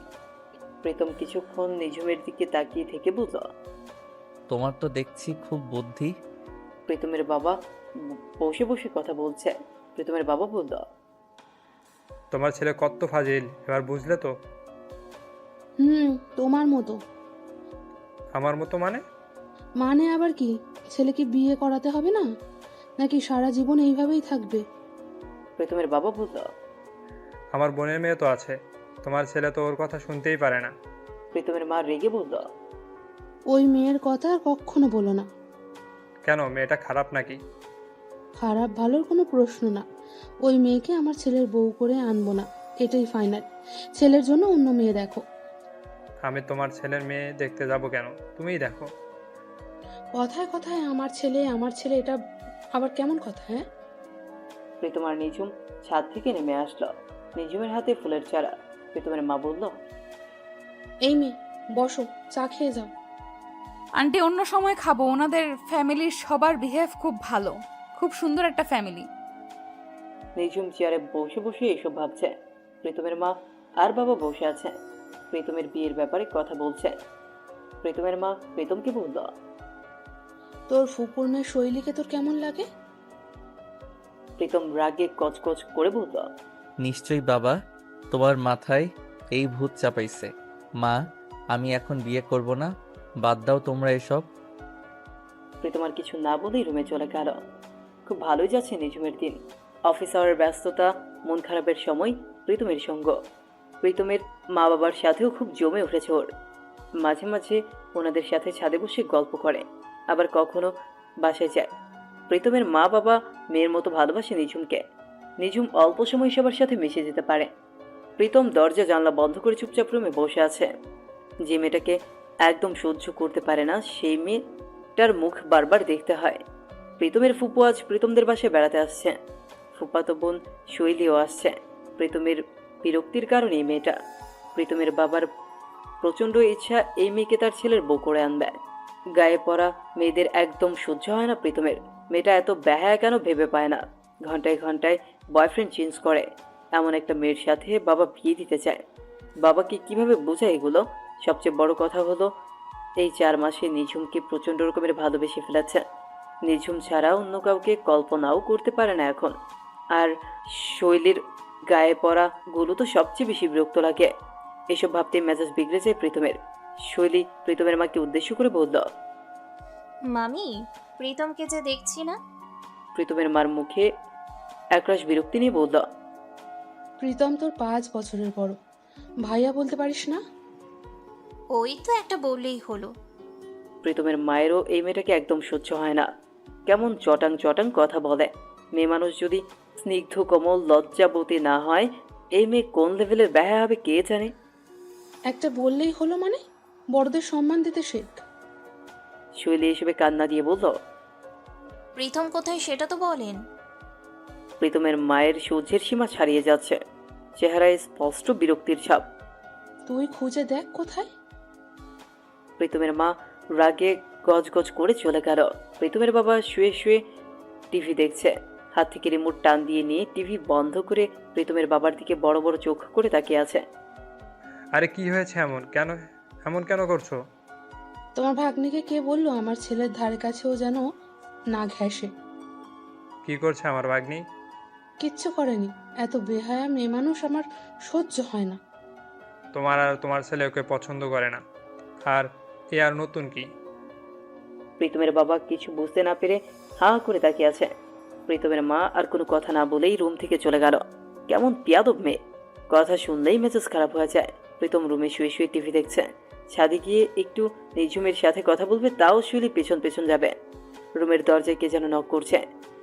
প্রীতম কিছুক্ষণ নিঝুমের দিকে তাকিয়ে থেকে বলল। তোমার তো দেখছি খুব বুদ্ধি। প্রীতমের বাবা বসে বসে কথা বলছে। প্রীতমের বাবা বলল। তোমার ছেলে কত ফাজিল, এবার বুঝলে তো? তোমার মতো। আমার মতো মানে? মানে আবার কি? ছেলেকে বিয়ে করাতে হবে না, নাকি সারা জীবন এইভাবেই থাকবে? প্রীতমের বাবা বলল। আমার বোনের মেয়ে তো আছে, তোমার ছেলে তো ওর কথা শুনতেই পারে না। প্রীতমের মা রেগে বলল। ওই মেয়ের কথা আর কখনো বলো না। কেন, মেয়েটা খারাপ নাকি? খারাপ ভালোর কোনো প্রশ্ন না। ওই মেয়েকে আমার ছেলের বউ করে আনবো না, এটাই ফাইনাল। ছেলের জন্য অন্য মেয়ে দেখো। আমি তোমার ছেলের মেয়ে দেখতে যাব কেন? তুমিই দেখো। কথায় কথায় আমার ছেলে, এটা আবার কেমন কথা? হ্যাঁ, প্রীতম আর নিঝুম ছাদ থেকে নেমে আসলো। নিঝুমের হাতে ফুলের চারা, প্রীতমের মা বলল, এই মেয়ে, বসো, চা খেয়ে যাও। আন্টি অন্য সময় খাবো, ওনাদের ফ্যামিলির সবার বিহেভ খুব ভালো, খুব সুন্দর একটা ফ্যামিলি। নিঝুম চেয়ারে বসে বসে এসব ভাবছে। প্রীতমের মা আর বাবা বসে আছে, প্রীতমের বিয়ের ব্যাপারে কথা বলছে। প্রীতমের মা প্রীতমকে বলল, তোর ফুপুর মেয়ে শৈলীকে তোর কেমন লাগে? প্রীতম রাগে কচকচ করে বলল, নিশ্চয়ই বাবা, তোমার মাথায় এই ভূত চাপাইছে। মা, আমি এখন বিয়ে করব না, বাদ দাও তোমরা এসব। প্রীতম আর কিছু না বলেই রুমে চলে গেল। খুব ভালোই যাচ্ছে নিঝুমের দিন। অফিস আওয়ারের ব্যস্ততা, মন খারাপের সময় প্রীতমের সঙ্গ। প্রীতমের মা বাবার সাথেও খুব জমে উঠেছে ওর। মাঝে মাঝে ওনাদের সাথে ছাদে বসে গল্প করে, আবার কখনো বাসায় যায়। প্রীতমের মা বাবা মেয়ের মতো ভালোবাসে নিঝুমকে। নিঝুম অল্প সময় সবার সাথে মিশে যেতে পারে। প্রীতম দরজা জানলা বন্ধ করে চুপচাপ রুমে বসে আছে। যে মেয়েটাকে একদম সহ্য করতে পারে না, সেই মেয়েটার মুখ বারবার দেখতে হয়। প্রীতমের ফুপু আজ প্রীতমদের বাসায় বেড়াতে আসছে। ফুপাতো বোন শৈলীও আসছে। প্রীতমের বিরক্তির কারণে এই মেয়েটা। প্রীতমের বাবার প্রচণ্ড ইচ্ছা এই মেয়েকে তার ছেলের বউ করে আনবে। গায়ে পড়া মেয়েদের একদম সহ্য হয় না প্রীতমের। মেয়েটা এত বেহায়া কেন ভেবে পায় না। ঘন্টায় ঘন্টায় বয়ফ্রেন্ড চেঞ্জ করে। এমন একটা মেয়ের সাথে বাবা বিয়ে দিতে চায়। বাবাকে কিভাবে বোঝায় এগুলো? সবচেয়ে বড় কথা হলো, এই 4 মাসে নিঝুমকে প্রচণ্ড রকমের ভালোবেসে ফেলেছে। নিঝুম ছাড়া অন্য কাউকে কল্পনাও করতে পারে না এখন। আর শৈলীর গায়ে পড়া গুলো তো সবচেয়ে বেশি বিরক্ত লাগে। এসব ভাবতেই মেজাজ বিগড়ে যায় প্রীতমের। শৈলী প্রীতমের মাকে উদ্দেশ্য করে বলল, মামি, প্রীতমকে যে দেখছি না। প্রীতমের মার মুখে একরাশ বিরক্তি নিয়ে বলল, প্রীতম তোর 5 বছরের বড়, ভাইয়া বলতে পারিস না? ওই তো একটা বললেই হলো। প্রীতমের মায়েরও এই মেয়েটাকে একদম সহ্য হয় না। কেমন চটাং চটাং কথা বলে। মেয়ে মানুষ যদি স্নিগ্ধ কোমল লজ্জাবতী না হয়, এই মেয়ে কোন লেভেলের ব্যয় হবে কে জানে। একটা বললেই হলো মানে? বড়দের সম্মান দিতে শেখ। শৈলী এসবে কান্না দিয়ে বলল, প্রীতম কোথায় সেটা তো বলেন। প্রীতমের মায়ের সহ্যের সীমা ছাড়িয়ে যাচ্ছে। চেহারায় স্পষ্ট বিরক্তির ছাপ। তুই খুঁজে দেখ কোথায়। প্রীতমের মা রাগে গজগজ করে চলে গেল। প্রীতমের বাবা শুয়ে শুয়ে টিভি দেখছে। হাত থেকে রিমোট টান দিয়ে নিয়ে টিভি বন্ধ করে প্রীতমের বাবার দিকে বড় বড় চোখ করে তাকিয়ে আছে। আরে কি হয়েছে এমন কেন করছো? তোমার ভাগ্নিকে কে বললো আমার ছেলের ধারে কাছেও যেন না ঘেঁষে? কি করছে আমার ভাগ্নি? কিচ্ছু করেনি। এত বেহায়া মেয়ে মানুষ আমার সহ্য হয় না। তোমার আর তোমার ছেলে ওকে পছন্দ করে না। আর এ আর নতুন কি? প্রীতমের বাবা কিছু বুঝতে না পেরে হা করে তাকিয়ে আছে। প্রীতমের মা আর কোনো কথা না বলেই রুম থেকে চলে গেল। কেমন পিয়াদব মেয়ে, কথা শুনলেই মেজাজ খারাপ হয়ে যায়। প্রীতম রুমে শুয়ে শুয়ে টিভি দেখছে। ছাদে গিয়ে একটু নিঝুমের সাথে কথা বলবে, তাও শৈলী পেছন পেছন যাবে। রুমের দরজায় কে যেন নক করছে।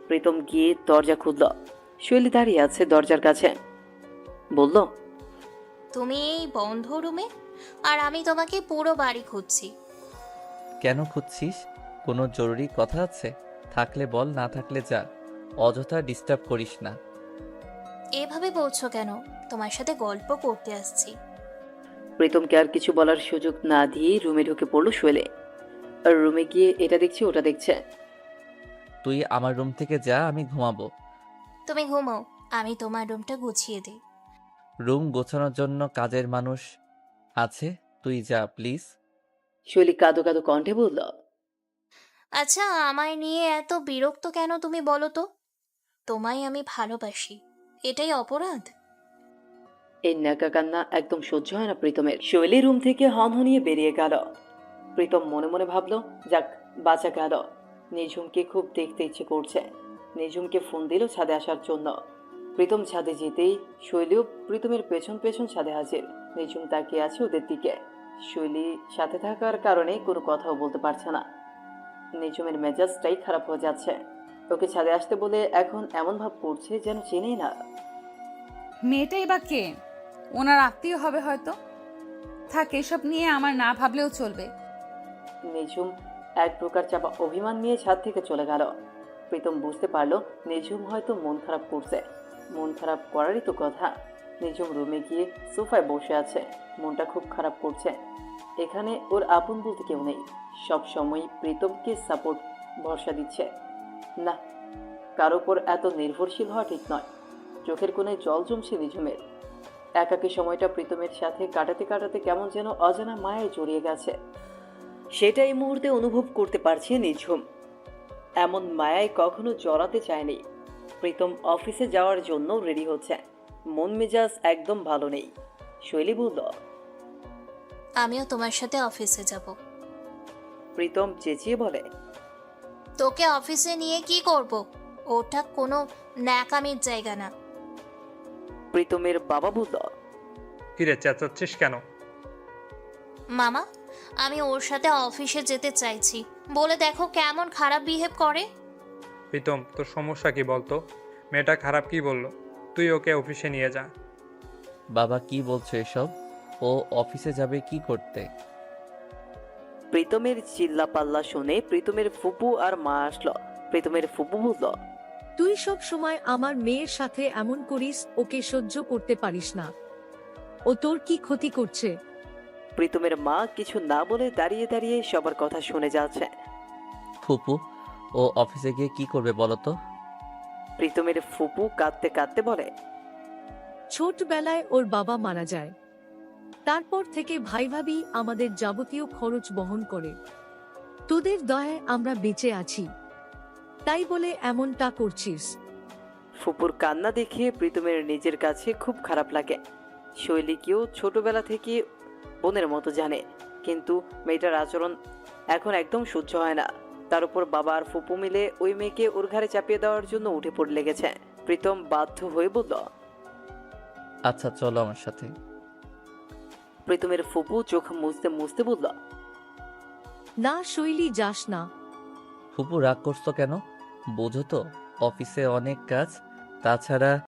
প্রীতম গিয়ে দরজা খুলল। শৈলী দাঁড়িয়ে আছে দরজার কাছে। বলল, তুমি এই বন্ধ রুমে, আর আমি তোমাকে পুরো বাড়ি খুঁজছি। কেন খুঁজছিস? কোনো জরুরি কথা আছে? থাকলে বল, না থাকলে যা। অযথা ডিস্টার্ব করিস না। এভাবে বলছো কেন? তোমার সাথে গল্প করতে আসছি। প্রীতমকে আর কিছু বলার সুযোগ না দিয়েই রুমে ঢুকে পড়ল শৈলী। আর রুমে গিয়ে এটা দেখছে ওটা দেখছে। তুই আমার রুম থেকে যা, আমি ঘুমাবো। তুমি ঘুমাও, আমি তোমার রুমটা গুছিয়ে দিই। রুম গোছানোর জন্য কাজের মানুষ আছে, তুই যা প্লিজ। শৈলী কাঁদো কাঁদো কণ্ঠে বলল, আচ্ছা, আমায় নিয়ে এত বিরক্ত কেন তুমি বলো তো? তোমায় আমি ভালোবাসি, এটাই অপরাধ? এই ন্যাকা কান্না একদম সহ্য হয় না প্রীতমের। শৈলী রুম থেকে হনহনিয়ে বেরিয়ে গেল। প্রীতম মনে মনে ভাবলো, যাক বাঁচা গেল। নিঝুমকে খুব দেখতে ইচ্ছে করছে। নিঝুমকে ফোন দিল ছাদে আসার জন্য। প্রীতম ছাদে যেতেই শৈলীও প্রীতমের পেছন পেছন ছাদে হাজির। নিঝুম তাকিয়ে আছে ওদের দিকে। শৈলী সাথে থাকার কারণে কোনো কথাও বলতে পারছে না। নিঝুমের মেজাজটাই খারাপ হয়ে যাচ্ছে। ওকে ছাদে আসতে বলে এখন এমন ভাব করছে যেন চেনেই না। মেয়েটাই বা কে? ওনার আত্মীয় হবে হয়তো। থাক, এসব নিয়ে আমার না ভাবলেও চলবে। নিঝুম এক প্রকার চাপা অভিমান নিয়ে ছাদ থেকে চলে গেল। প্রীতম বুঝতে পারলো নিঝুম হয়তো মন খারাপ করছে। মন খারাপ করারই তো কথা। নিজম রুমে গিয়ে সোফায় বসে আছে, মনটা খুব খারাপ করছে। এখানে ওর আপন বলতে কেউ নেই, সব সময় প্রীতমকে সাপোর্ট ভরসা দিচ্ছে। না, কারো ওপর এত নির্ভরশীল হওয়া ঠিক নয়। চোখের কোণে জল জমছে নিজমের। একাকী সময়টা প্রীতমের সাথে কাটাতে কাটাতে কেমন যেন অজানা মায়ায় জড়িয়ে গেছে। সেটা এই মুহূর্তে অনুভব করতে পারছে নিঝুম। এমন মায়ায় কখনো জড়াতে চায়নি। প্রীতম অফিসে যাওয়ার জন্য রেডি হচ্ছে, মন মেজাজ একদম ভালো নেই। শৈলী বলল, আমিও তোমার সাথে অফিসে যাব। প্রীতম চেঁচিয়ে বলে, তোকে অফিসে নিয়ে কি করব? ওটা কোনো ন্যাকামির জায়গা না। প্রীতমের বাবা বলল, কিরে চেঁচাচ্ছিস কেন? মামা, আমি ওর সাথে অফিসে যেতে চাইছি, বলে দেখো কেমন খারাপ বিহেভ করে। প্রীতম, তোর সমস্যা কি বলতো? মেয়েটা খারাপ কি বললো? তুই ওকে অফিসে নিয়ে যা। বাবা কি বলছো এসব? ও অফিসে যাবে কি করতে? প্রীতমের চিল্লা পাল্লা শুনে প্রীতমের ফুপু আর মা আসলো। প্রীতমের ফুপু বলল, তুই সব সময় আমার মেয়ের সাথে এমন করিস, ওকে সহ্য করতে পারিস না। ও তোর কি ক্ষতি করছে? প্রীতমের মা কিছু না বলে দাঁড়িয়ে দাঁড়িয়ে সবার কথা শুনে যাচ্ছে। ফুপু, ও অফিসে গিয়ে কি করবে বলো তো? প্রীতমের ফুপু কাঁদতে কাঁদতে বলে, ছোটবেলায় ওর বাবা মারা যায়, তারপর থেকে ভাই ভাবি আমাদের যাবতীয় খরচ বহন করে। তোদের দয়ায় আমরা বেঁচে আছি, তাই বলে এমনটা করছিস। ফুপুর কান্না দেখে প্রীতমের নিজের কাছে খুব খারাপ লাগে। শৈলীকেও ছোটবেলা থেকে বোনের মতো জানে, কিন্তু মেয়েটার আচরণ এখন একদম সহ্য হয় না। তার উপর বাবা আর ফুপু মিলে ওই মেয়েকে ওর ঘাড়ে চাপিয়ে দেওয়ার জন্য উঠে পড়ে লেগেছে। প্রীতম বাধ্য হয়ে বলল, আচ্ছা চলো আমার সাথে। প্রীতমের ফুপু চোখ মুছতে মুছতে বলল, না শৈলী, যাস না। ফুপু রাগ করছো কেন? বোঝো তো অফিসে অনেক কাজ, তাছাড়া